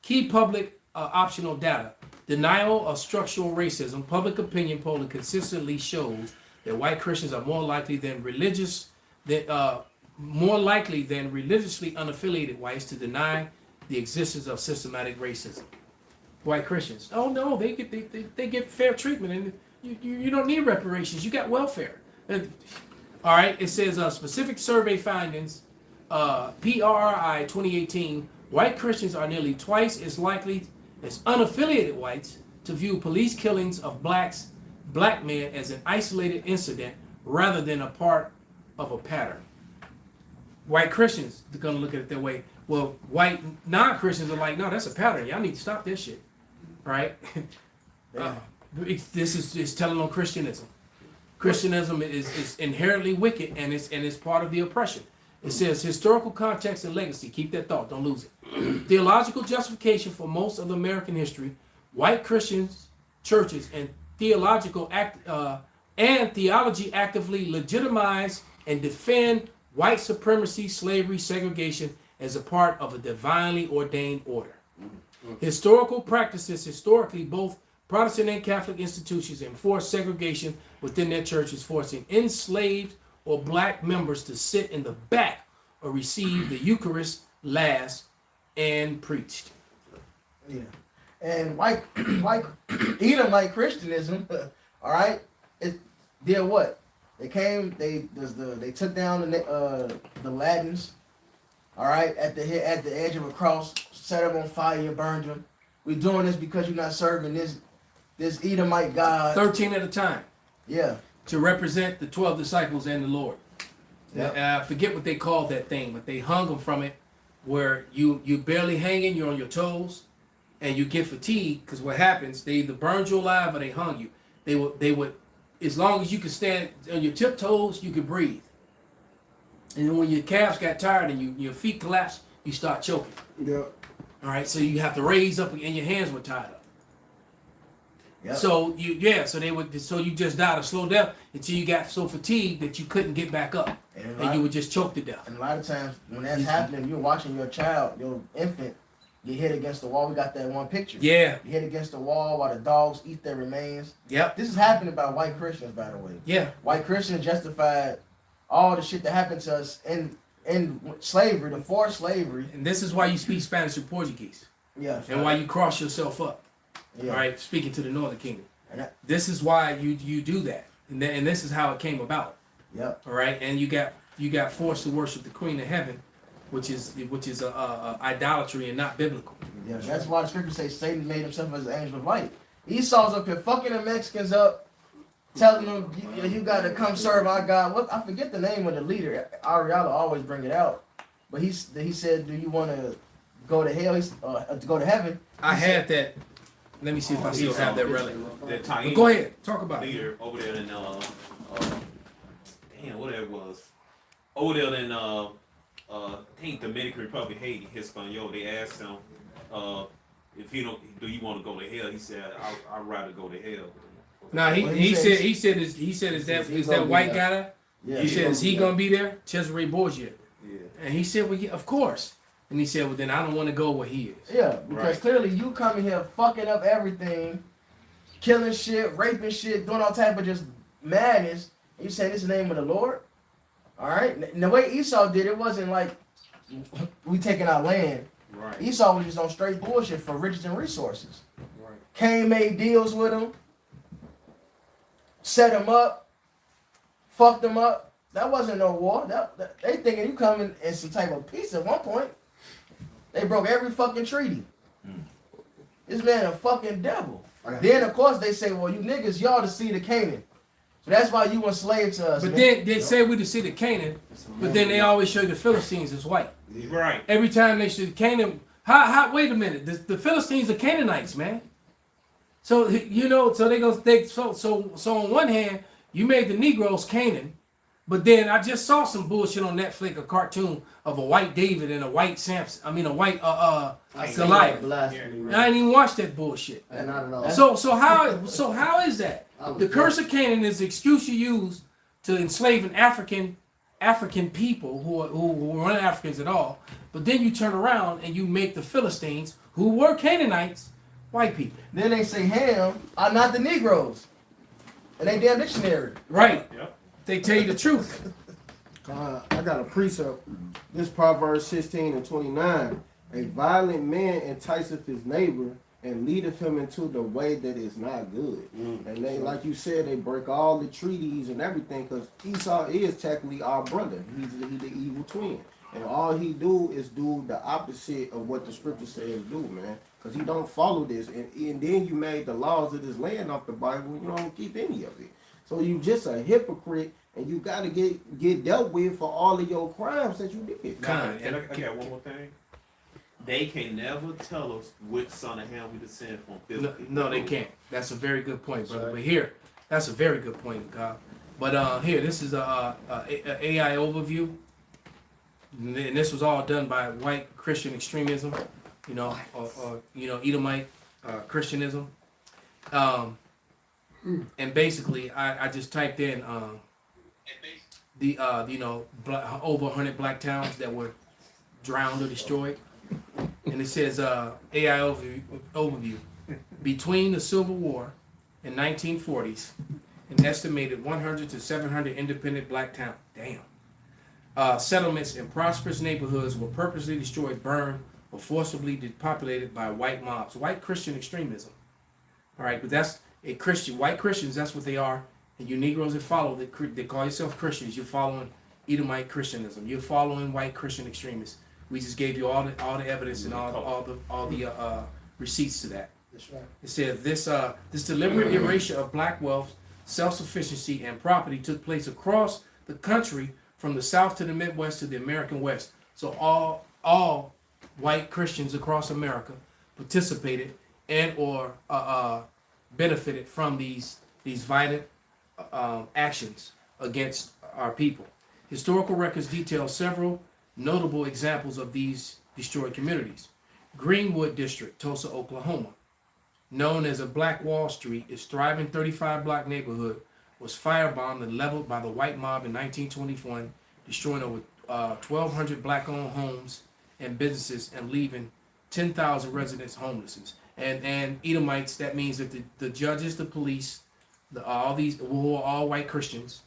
key public optional data: denial of structural racism. Public opinion polling consistently shows that white Christians are more likely than religiously unaffiliated whites to deny the existence of systematic racism. White Christians, oh no, they get fair treatment, and you don't need reparations. You got welfare. All right, it says specific survey findings, PRRI 2018. White Christians are nearly twice as likely as unaffiliated whites to view police killings of black men as an isolated incident rather than a part of a pattern. White Christians are going to look at it that way. Well, white non-Christians are like, no, that's a pattern. Y'all need to stop this shit. Right? This is telling on Christianism. Christianism is inherently wicked, and it's part of the oppression. It says historical context and legacy. Keep that thought. Don't lose it. Theological justification for most of the American history. White Christians, churches, and theology actively legitimize and defend white supremacy, slavery, segregation as a part of a divinely ordained order. Historical practices, both Protestant and Catholic institutions enforce segregation within their churches, forcing enslaved or black members to sit in the back or receive the Eucharist last and preached. Yeah. And white Edomite Christianism, all right, it did what? They came, they took down the Latins, all right, at the edge of a cross, set them on fire, burned them. We're doing this because you're not serving this Edomite God. 13 at a time. Yeah. To represent the 12 disciples and the Lord. Yep. I forget what they called that thing, but they hung them from it, where you barely hanging, you're on your toes, and you get fatigued, because what happens, they either burned you alive or they hung you. They would, as long as you could stand on your tiptoes, you could breathe. And then when your calves got tired and your feet collapsed, you start choking. Yeah. All right, so you have to raise up, and your hands were tied up. Yep. So you just died a slow death until you got so fatigued that you couldn't get back up, and you would just choke to death. And a lot of times when that's happening, you're watching your child, your infant, get hit against the wall. We got that one picture. Yeah. You hit against the wall while the dogs eat their remains. Yep. This is happening by white Christians, by the way. Yeah. White Christians justified all the shit that happened to us in slavery, the forced slavery. And this is why you speak Spanish and Portuguese. Yeah. And why you cross yourself up. Yeah. All right, speaking to the Northern Kingdom. And this is why you do that, and this is how it came about. Yep. All right, and you got forced to worship the Queen of Heaven, which is idolatry and not biblical. Yeah, that's why the scriptures say Satan made himself as an angel of light. Esau's up here fucking the Mexicans up, telling them you got to come serve our God. What, I forget the name of the leader. Ariella always bring it out, but he said, "Do you want to go to hell? To go to heaven?" I had that. Let me see if I still have that relic. That But go ahead, talk about leader it. over there in whatever it was. Over there in I think Dominican Republic, Haiti, Hispaniola. They asked him if do you want to go to hell? He said, I'd rather go to hell. Nah, Well, he said is that white guy there? Yeah. He said, is he gonna be there? Cesare Borgia. Yeah. And he said, well, yeah, of course. And he said, well, then I don't want to go where he is. Yeah, because Right. clearly you coming here fucking up everything, killing shit, raping shit, doing all type of just madness. And you say this is the name of the Lord? All right. And the way Esau did it wasn't like we taking our land. Right. Esau was just on straight bullshit for riches and resources. Right. Cain made deals with him, set him up, fucked him up. That wasn't no war. They thinking you coming in some type of peace at one point. They broke every fucking treaty. This man a fucking devil. Then of course they say, well, you niggas, y'all the seed of Canaan. So that's why you enslaved to us. But man. then they say we the seed of Canaan, but then they always show the Philistines as white. Right. Every time they show Canaan, how wait a minute, the Philistines are Canaanites, man. So you know, so so on one hand, you made the Negroes Canaan, but then I just saw some bullshit on Netflix, a cartoon of a white David and a white Samson. I mean a white Goliath. Blasphemy. I ain't even watched that bullshit. Not at all. So how is that? The curse of Canaan is the excuse you use to enslave an African people who weren't Africans at all. But then you turn around and you make the Philistines, who were Canaanites, white people. Then they say Ham are not the Negroes. In they damn dictionary. Right. Yep. They tell you the truth. I got a precept. This Proverbs 16 and 29. A violent man enticeth his neighbor and leadeth him into the way that is not good. And they, like you said, they break all the treaties and everything because Esau is technically our brother. He's the evil twin. And all he do is do the opposite of what the scripture says do, man. Because he don't follow this. And then you made the laws of this land off the Bible. You don't keep any of it. So you just a hypocrite, and you got to get dealt with for all of your crimes that you did. Now, and I got one more thing. They can never tell us which son of Ham we descend from. No, they can't. That's a very good point, brother. But here, that's a very good point, God. But here, this is a AI overview, and this was all done by white Christian extremism, you know, or Edomite Christianism. And basically, I just typed in the over 100 black towns that were drowned or destroyed, and it says AI overview. Between the Civil War and 1940s, an estimated 100 to 700 independent black towns, settlements in prosperous neighborhoods were purposely destroyed, burned, or forcibly depopulated by white mobs, white Christian extremism. All right, but that's a Christian, white Christians. That's what they are. And you Negroes that follow, that call yourself Christians, you're following Edomite Christianism. You're following white Christian extremists. We just gave you all the evidence and all the receipts to that. That's right. It says this deliberate erasure of black wealth, self-sufficiency, and property took place across the country from the South to the Midwest to the American West. So all white Christians across America participated and or benefited from these violent actions against our people. Historical records detail several notable examples of these destroyed communities. Greenwood District, Tulsa, Oklahoma, known as a Black Wall Street, its thriving 35-block neighborhood was firebombed and leveled by the white mob in 1921, destroying over 1,200 black-owned homes and businesses and leaving 10,000 residents homeless. And Edomites, that means that the judges, the police, all these who are all white Christians,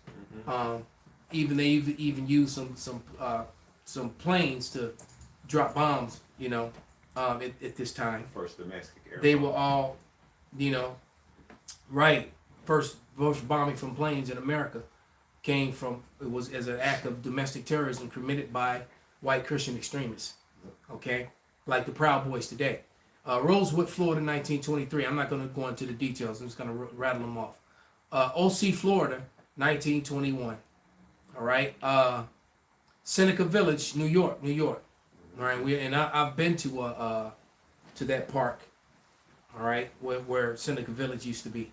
even they even used some planes to drop bombs, at this time. First domestic air. They were all, first bombing from planes in America it was as an act of domestic terrorism committed by white Christian extremists, okay? Like the Proud Boys today. Rosewood, Florida, 1923. I'm not going to go into the details. I'm just going to rattle them off. OC, Florida, 1921. All right. Seneca Village, New York. All right. I've been to that park. All right, where Seneca Village used to be.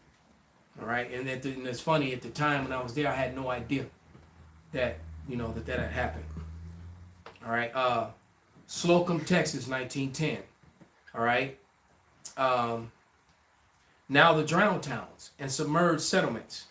All right, and it's funny, at the time when I was there, I had no idea that that had happened. All right. Slocum, Texas, 1910. All right. now the drowned towns and submerged settlements.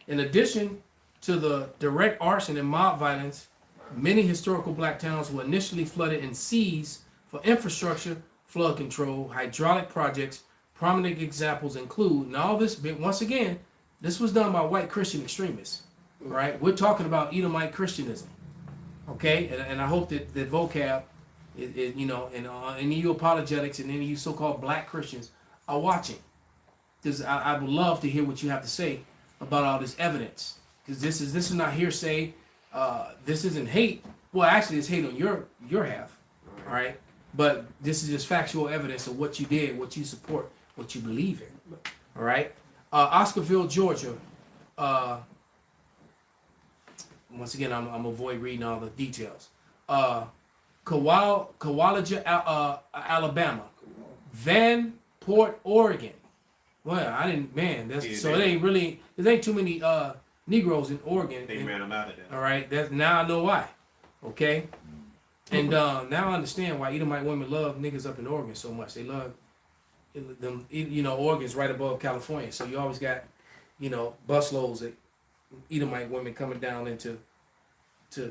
In addition to the direct arson and mob violence, many historical black towns were initially flooded and seized for infrastructure, flood control, hydraulic projects. Prominent examples include, and all this, once again, this was done by white Christian extremists, right? We're talking about Edomite Christianism, okay? And I hope that the vocab, you know, and any of you apologetics and any of you so-called black Christians are watching. Because I would love to hear what you have to say about all this evidence. Because this is not hearsay. This isn't hate. Well, actually, it's hate on your half, all right? But this is just factual evidence of what you did, what you support, what you believe in, all right? Oscarville, Georgia. Once again, I'm gonna avoid reading all the details. Kowalaja, Alabama. Vanport, Oregon. Well, I didn't, man. It ain't too many Negroes in Oregon. They ran them out of there. All right, now I know why. Okay, and now I understand why Edomite women love niggas up in Oregon so much. They love them. You know, Oregon's right above California, so you always got, you know, busloads of Edomite women coming down to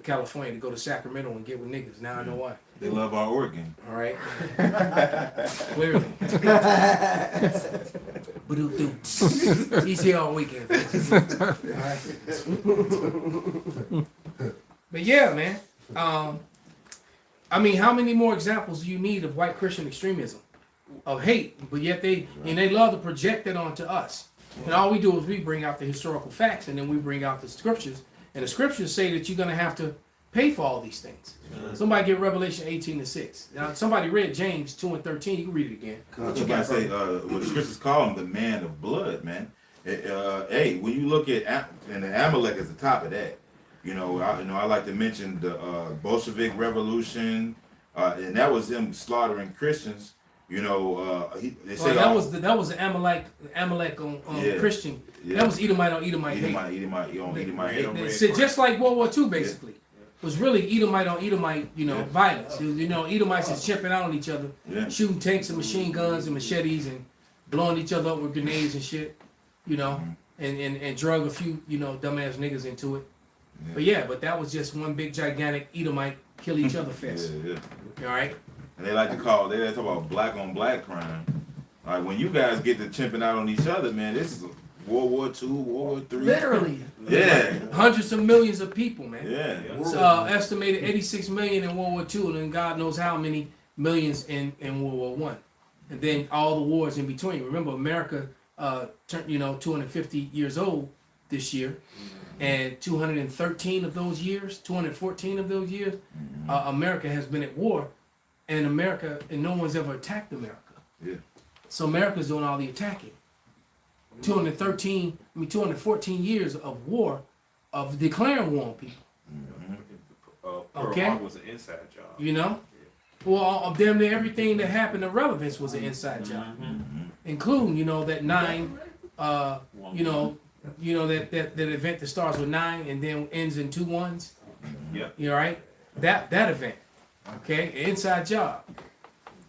California to go to Sacramento and get with niggas. Now I know why. They love our Oregon. All right, clearly. He's here all weekend. All right. But yeah, man. I mean, how many more examples do you need of white Christian extremism, of hate? But yet they love to project it onto us. And all we do is we bring out the historical facts, and then we bring out the scriptures. And the scriptures say that you're going to have to pay for all these things. Somebody get Revelation 18:6. Now, somebody read James 2:13. You can read it again. What you gotta say? What the scriptures call him, the man of blood, man. Hey, when you look at and the Amalek is the top of that. You know, I like to mention the Bolshevik Revolution, and that was him slaughtering Christians. You know, they say that was the Amalek on Christian. Yeah. That was Edomite on Edomite hate. Edomite. So just like World War II, basically, was really Edomite on Edomite, you know, violence. You know, Edomites is chipping out on each other, shooting tanks and machine guns and machetes and blowing each other up with grenades and shit. You know, and drug a few, you know, dumbass niggas into it. But that was just one big gigantic Edomite kill each other fest. All right. And they like to talk about black on black crime. Like when you guys get to chimping out on each other, man, this is World War II, World War III. Literally. Yeah. Hundreds of millions of people, man. Yeah. It's estimated 86 million in World War II, and then God knows how many millions in World War One, and then all the wars in between. Remember, America turned 250 years old this year, and 214 of those years, America has been at war, and no one's ever attacked America. Yeah. So America's doing all the attacking. 214 years of war, of declaring war on people. Pearl Harbor was an inside job. You know? Well, damn near everything that happened in relevance was an inside job. Including, that 9, that event that starts with 9 and then ends in 2 1s. Yeah. You all right? That event. Okay? An inside job.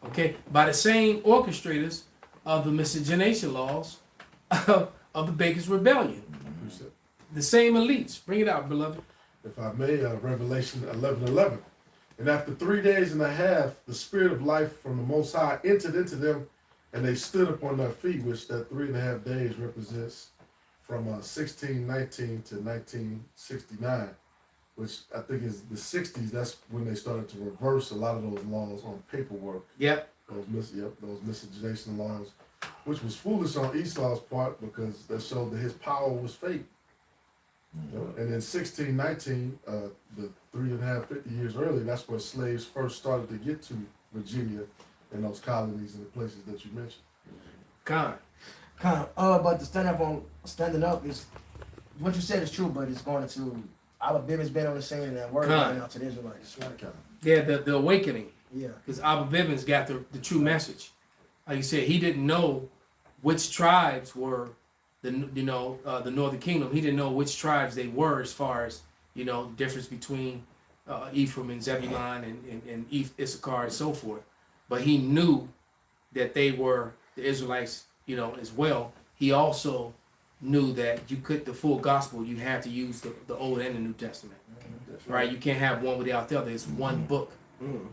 Okay? By the same orchestrators of the miscegenation laws of the Baker's Rebellion. The same elites. Bring it out, beloved. If I may, Revelation 11:11. And after 3 days and a half, the spirit of life from the Most High entered into them, and they stood upon their feet, which that 3.5 days represents from 1619 to 1969, which I think is the 60s. That's when they started to reverse a lot of those laws on paperwork. Yep. Those miscegenation laws, which was foolish on Esau's part because that showed that his power was fake. And in 1619, the 50 years earlier, that's where slaves first started to get to Virginia and those colonies and the places that you mentioned. But to standing up is what you said is true, but it's going to Alabama's been on the scene and that word right now to the Israelites. Yeah, the awakening. Yeah. Because Abba Bivens got the true message. Like you said, he didn't know which tribes were the Northern Kingdom. He didn't know which tribes they were as far as, difference between Ephraim and Zebulun and Issachar and so forth. But he knew that they were the Israelites, as well. he also knew that the full gospel, you have to use the Old and the New Testament. Right? You can't have one without the other. It's one book.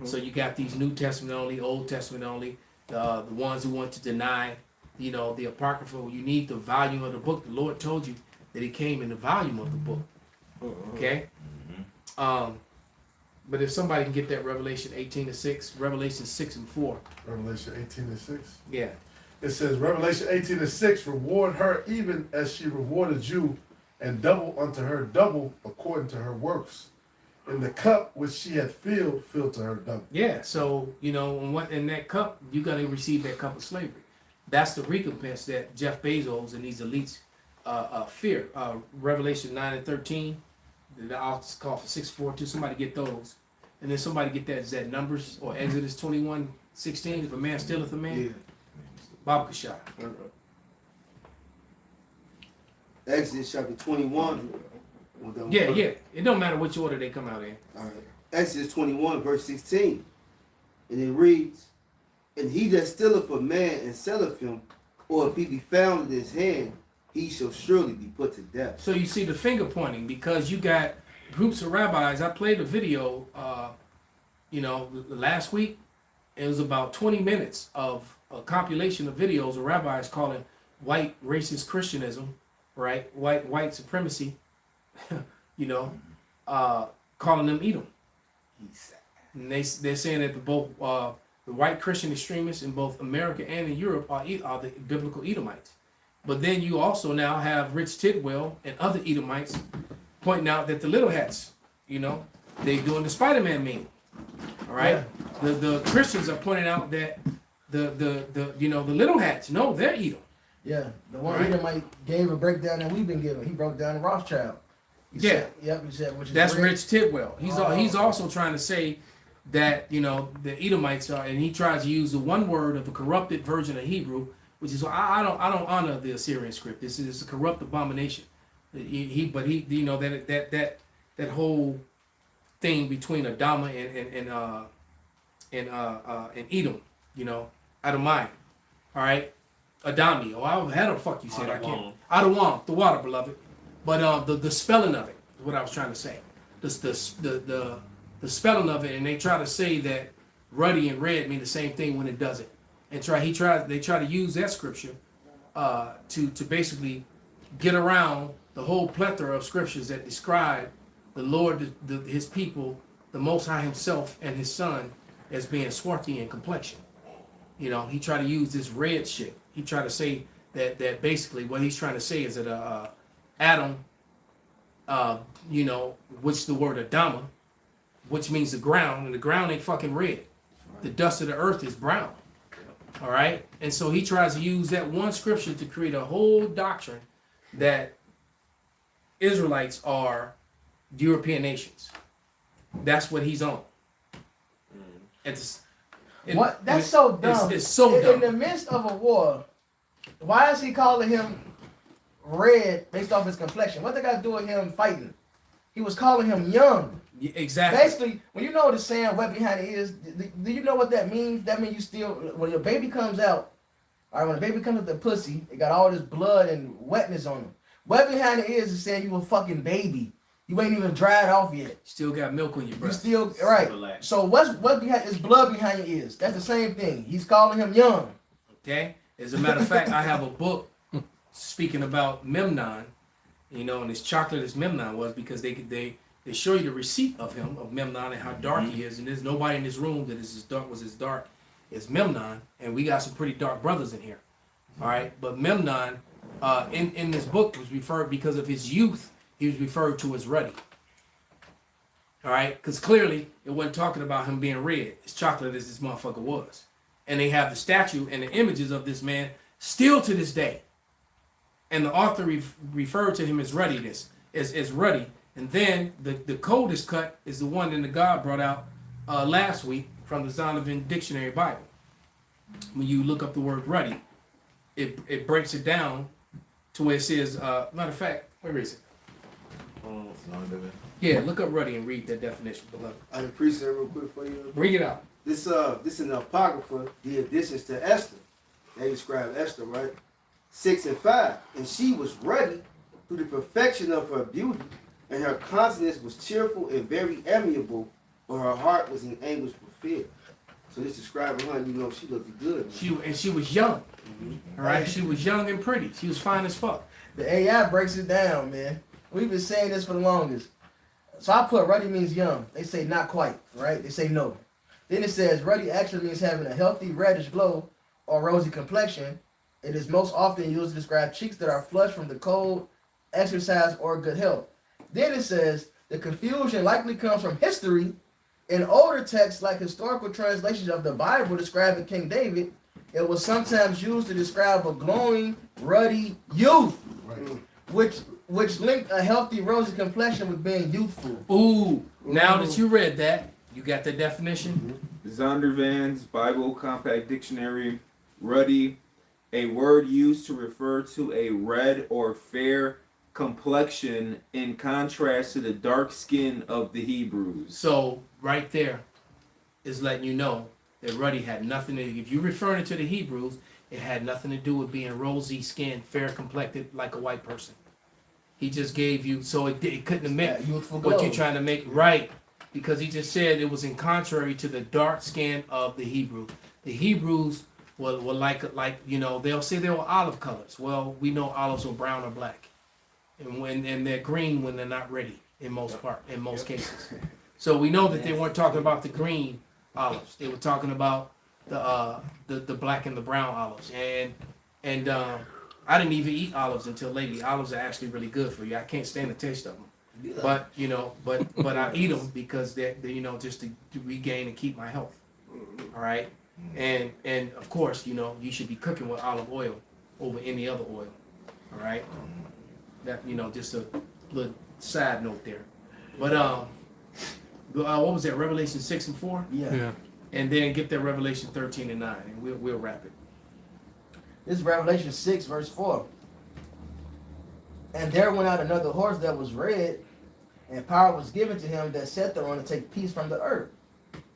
So you got these New Testament only, Old Testament only, the ones who want to deny, the apocryphal. You need the volume of the book. The Lord told you that He came in the volume of the book. Okay. But if somebody can get that Revelation 18:6, Revelation 6:4. Revelation 18:6. Yeah. It says, Revelation 18:6, reward her even as she rewarded you, and double unto her double according to her works. And the cup which she had filled to her double. Yeah. So in that cup, you're gonna receive that cup of slavery. That's the recompense that Jeff Bezos and these elites fear. Revelation 9:13. I'll call for 6:4 somebody get those, and then somebody get that. Is that Numbers or Exodus 21:16? If a man stealeth a man, Yeah. Bob Kashah. Exodus chapter 21. Yeah. It don't matter which order they come out in. All right. Exodus 21, verse 16. And it reads, and he that stealeth a man and selleth him, or if he be found in his hand, he shall surely be put to death. So you see the finger pointing because you got groups of rabbis. I played a video, last week. It was about 20 minutes of a compilation of videos of rabbis calling white racist Christianism, right? White supremacy, calling them Edom. And they're saying that both the white Christian extremists in both America and in Europe are the biblical Edomites. But then you also now have Rich Tidwell and other Edomites pointing out that the little hats, they doing the Spider-Man meme. All right, the Christians are pointing out that the little hats, no, they're Edom. Yeah, the one Right. Edomite gave a breakdown that we've been given. He broke down the Rothschild. He said, he said, which is That's great. Rich Tidwell. He's also trying to say that the Edomites are, and he tries to use the one word of a corrupted version of Hebrew, which is I don't honor the Assyrian script. This is a corrupt abomination. That whole thing between Adama and Edom, Adamai, all right, Adami. How the fuck you say it? I can't. Adawam, the water, beloved. But the spelling of it is what I was trying to say. The spelling of it, and they try to say that ruddy and red mean the same thing when it doesn't. And they try to use that scripture to basically get around the whole plethora of scriptures that describe the Lord, His people, the Most High Himself, and His Son as being swarthy in complexion. He tried to use this red shit. He tried to say that basically what he's trying to say is that Adam, which the word Adama, which means the ground, and the ground ain't fucking red. The dust of the earth is brown. All right? And so he tries to use that one scripture to create a whole doctrine that Israelites are European nations. That's what he's on. That's so dumb. It's so dumb. In the midst of a war, why is he calling him red based off his complexion? What they got to do with him fighting? He was calling him young. Yeah, exactly. Basically, when you know the saying "wet behind the ears," do you know what that means? That means you still, when your baby comes out, all right, when the baby comes out the pussy, it got all this blood and wetness on him. Wet behind the ears is saying you a fucking baby. You ain't even dried off yet. Still got milk on your You breast. still right. Relax. So what's behind is blood behind your ears. That's the same thing. He's calling him young. Okay? As a matter of fact, I have a book speaking about Memnon, and his chocolate as Memnon was because they show you the receipt of him, of Memnon, and how dark he is. And there's nobody in this room that is as dark as Memnon. And we got some pretty dark brothers in here. All right? But Memnon, in this book, was referred, because of his youth, he was referred to as ruddy. All right? Because clearly, it wasn't talking about him being red, as chocolate as this motherfucker was. And they have the statue and the images of this man still to this day. And the author referred to him as ruddiness, as ruddy. And then the coldest cut is the one that the God brought out last week from the Zondervan Dictionary Bible. When you look up the word ruddy, it breaks it down to where it says, matter of fact, where is it? Yeah, look up ruddy and read that definition, beloved. I appreciate it real quick for you. Bring it out. This is an apocrypha, the additions to Esther. They describe Esther, right? 6 and 5. And she was ruddy through the perfection of her beauty, and her countenance was cheerful and very amiable, but her heart was in anguish for fear. So this describing her, you know, she looked good. Man. She was young. All right, she was young and pretty. She was fine as fuck. The AI breaks it down, man. We've been saying this for the longest. So I put ruddy means young. They say not quite, right? They say no. Then it says ruddy actually means having a healthy reddish glow or rosy complexion. It is most often used to describe cheeks that are flushed from the cold, exercise, or good health. Then it says the confusion likely comes from history. In older texts like historical translations of the Bible describing King David, it was sometimes used to describe a glowing, ruddy youth, which linked a healthy, rosy complexion with being youthful. Ooh, now that you read that, you got the definition? Zondervan's Bible Compact Dictionary, ruddy, a word used to refer to a red or fair complexion in contrast to the dark skin of the Hebrews. So right there is letting you know that ruddy had nothing to, if you're referring to the Hebrews, it had nothing to do with being rosy skinned, fair complected like a white person. He just gave you, so it couldn't have meant Youthful what glow. you're trying to make right, because he just said it was in contrary to the dark skin of the Hebrew. The Hebrews were like you know, they'll say they were olive colors. Well, we know olives are brown or black, and they're green when they're not ready in most cases. So we know that they weren't talking about the green olives. They were talking about the black and the brown olives. And I didn't even eat olives until lately. Olives are actually really good for you. I can't stand the taste of them. But you know, but I eat them because they're you know, just to regain and keep my health. All right, and of course, you know, you should be cooking with olive oil over any other oil. All right, that, you know, just a little side note there. But what was that? Revelation 6 and 4, Yeah. and then get that Revelation 13 and 9, and we'll wrap it. This is Revelation 6, verse 4. And there went out another horse that was red, and power was given to him that sat thereon to take peace from the earth.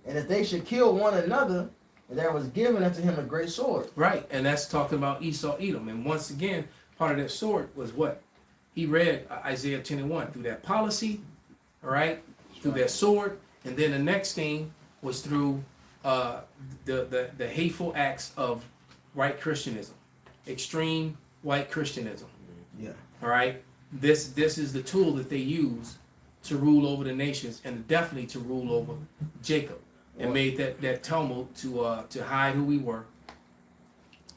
And if they should kill one another, and there was given unto him a great sword. Right, and that's talking about Esau, Edom. And once again, part of that sword was what? He read Isaiah 10 and 1 through that policy, all right, through that sword. And then the next thing was through the hateful acts of white Christianism, extreme white Christianism. Yeah. All right, this is the tool that they use to rule over the nations, and definitely to rule over Jacob, and made that tumult to hide who we were.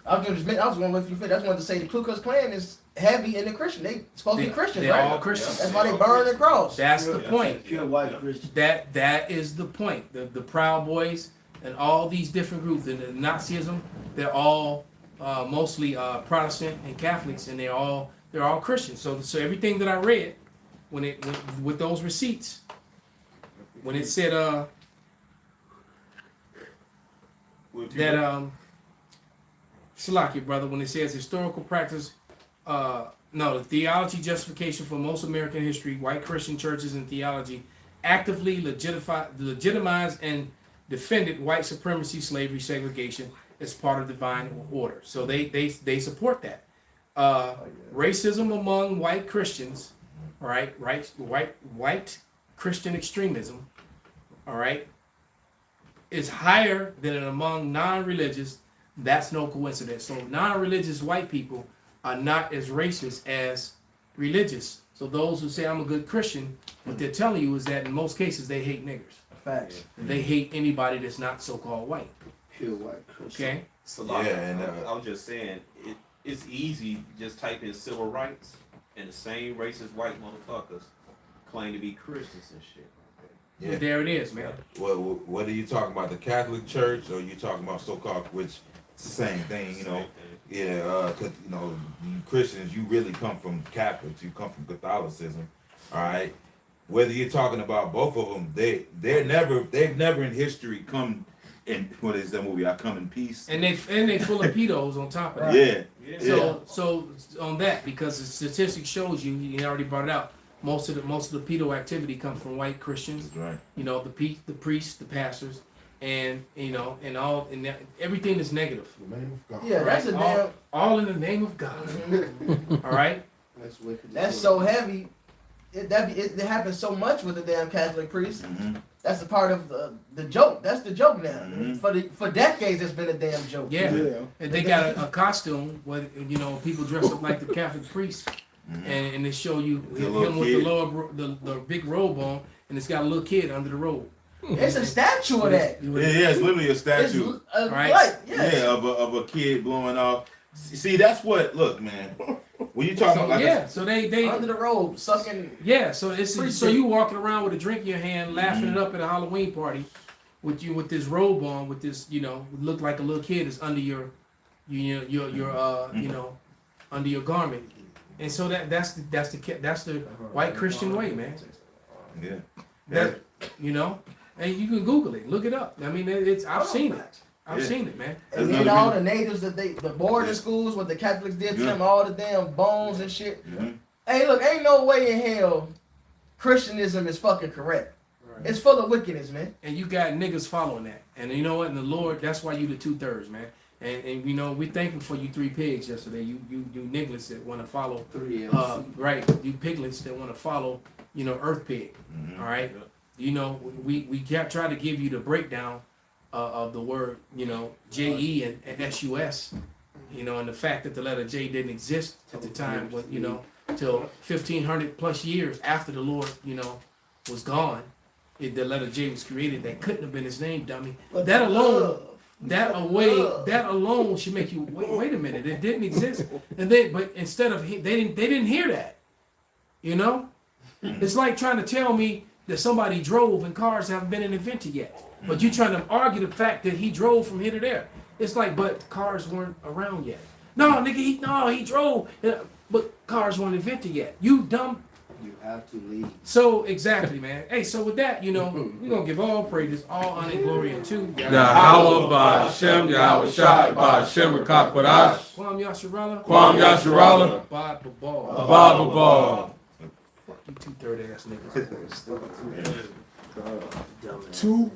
I was going to let you finish. I just wanted to say the Ku Klux Klan is heavy in the Christian. They supposed to be Christians, They're right? all Christians. That's why they burn the cross. That's the point. Pure white Christian. That is the point. The Proud Boys and all these different groups, and the Nazism, they're all mostly Protestant and Catholics, and they're all Christians. So everything that I read when with those receipts, when it said that Salaki, brother, when it says historical practice, the theology justification for most American history, white Christian churches and theology actively legitimized and defended white supremacy, slavery, segregation as part of divine order. So they support that. Racism among white Christians, all right, white Christian extremism, all right, is higher than among non-religious. That's no coincidence. So non-religious white people are not as racist as religious. So those who say I'm a good Christian, what they're telling you is that in most cases they hate niggers. Facts. They hate anybody that's not so-called white. Pure white Christian. Okay? Salaki, Yeah, and, I was just saying, it's easy, just type in civil rights, and the same racist white motherfuckers claim to be Christians and shit. Yeah. There it is, man. Well, what are you talking about? The Catholic Church, or you talking about so-called, which it's the same thing, you know? Yeah, cause you know, you Christians, you really come from Catholics, you come from Catholicism, all right. Whether you're talking about both of them, they've never in history come in. What is that movie? I Come in Peace. And they full of pedos on top of that. Yeah, So on that, because the statistics shows you already brought it out. Most of the pedo activity comes from white Christians. That's right. You know, the priests, the pastors, and you know, and all, and everything is negative. In the name of God. Yeah, that's a Right? damn. All in the name of God. All right. That's wicked. That's so heavy. It happens so much with the damn Catholic priest. Mhm. That's a part of the joke. That's the joke now. Mhm. For decades, it's been a damn joke. Yeah. Yeah. And they got a costume where, you know, people dress up like the Catholic priest, and they show you The him little with kid. the big robe on, and it's got a little kid under the robe. It's a statue of that. Yeah, it's literally a It's statue. Right. right. Yes. Yeah, of a kid blowing off. See, that's what. Look, man. When you talk So, about like yeah, so they Under the robe, sucking. yeah, so it's Priest so shit. you walking around with a drink in your hand, laughing it up at a Halloween party, with this robe on, with this, you know, look like a little kid is under your you know under your garment, and so that's the white Christian way, man. yeah, That you know, and you can Google it, look it up. I mean, I've seen it. I've Yeah. seen it, man. And That's then another all the natives that the boarding schools, what the Catholics did to Yeah. them, all the damn bones and shit. Mhm. Hey, look, ain't no way in hell Christianism is fucking correct. It's full of wickedness, man. And you got niggas following that. And you know what? And the Lord, that's why you the 2/3, man. And you know, we thankful for you 3 pigs yesterday. You nigglets that want to follow, 3 right? You piglets that want to follow, you know, Earth Pig. Mhm. All right. You know, we try to give you the breakdown of the word, you know, JE and SUS. You know, and the fact that the letter J didn't exist at the time, when, you know, till 1500 plus years after the Lord, you know, was gone. The letter J was created. That couldn't have been his name, dummy. That alone, that alone should make you wait a minute. It didn't exist. And then, but instead of they didn't hear that. You know, it's like trying to tell me that somebody drove and cars haven't been invented yet. But you trying to argue the fact that he drove from here to there. It's like, but cars weren't around yet. No, nigga, he drove, but cars weren't invented yet. You dumb. You have to leave. So exactly, man. Hey, so with that, you know, we're gonna give all praises, all honor, and glory unto Yahweh Ba'Shem, Yahweh Shai, Ba'Shem Rakakwadash, Kwam Yasharala, Kwam Yasharala, Bob Babal. Abba Babal. You 2/3 ass niggas. Two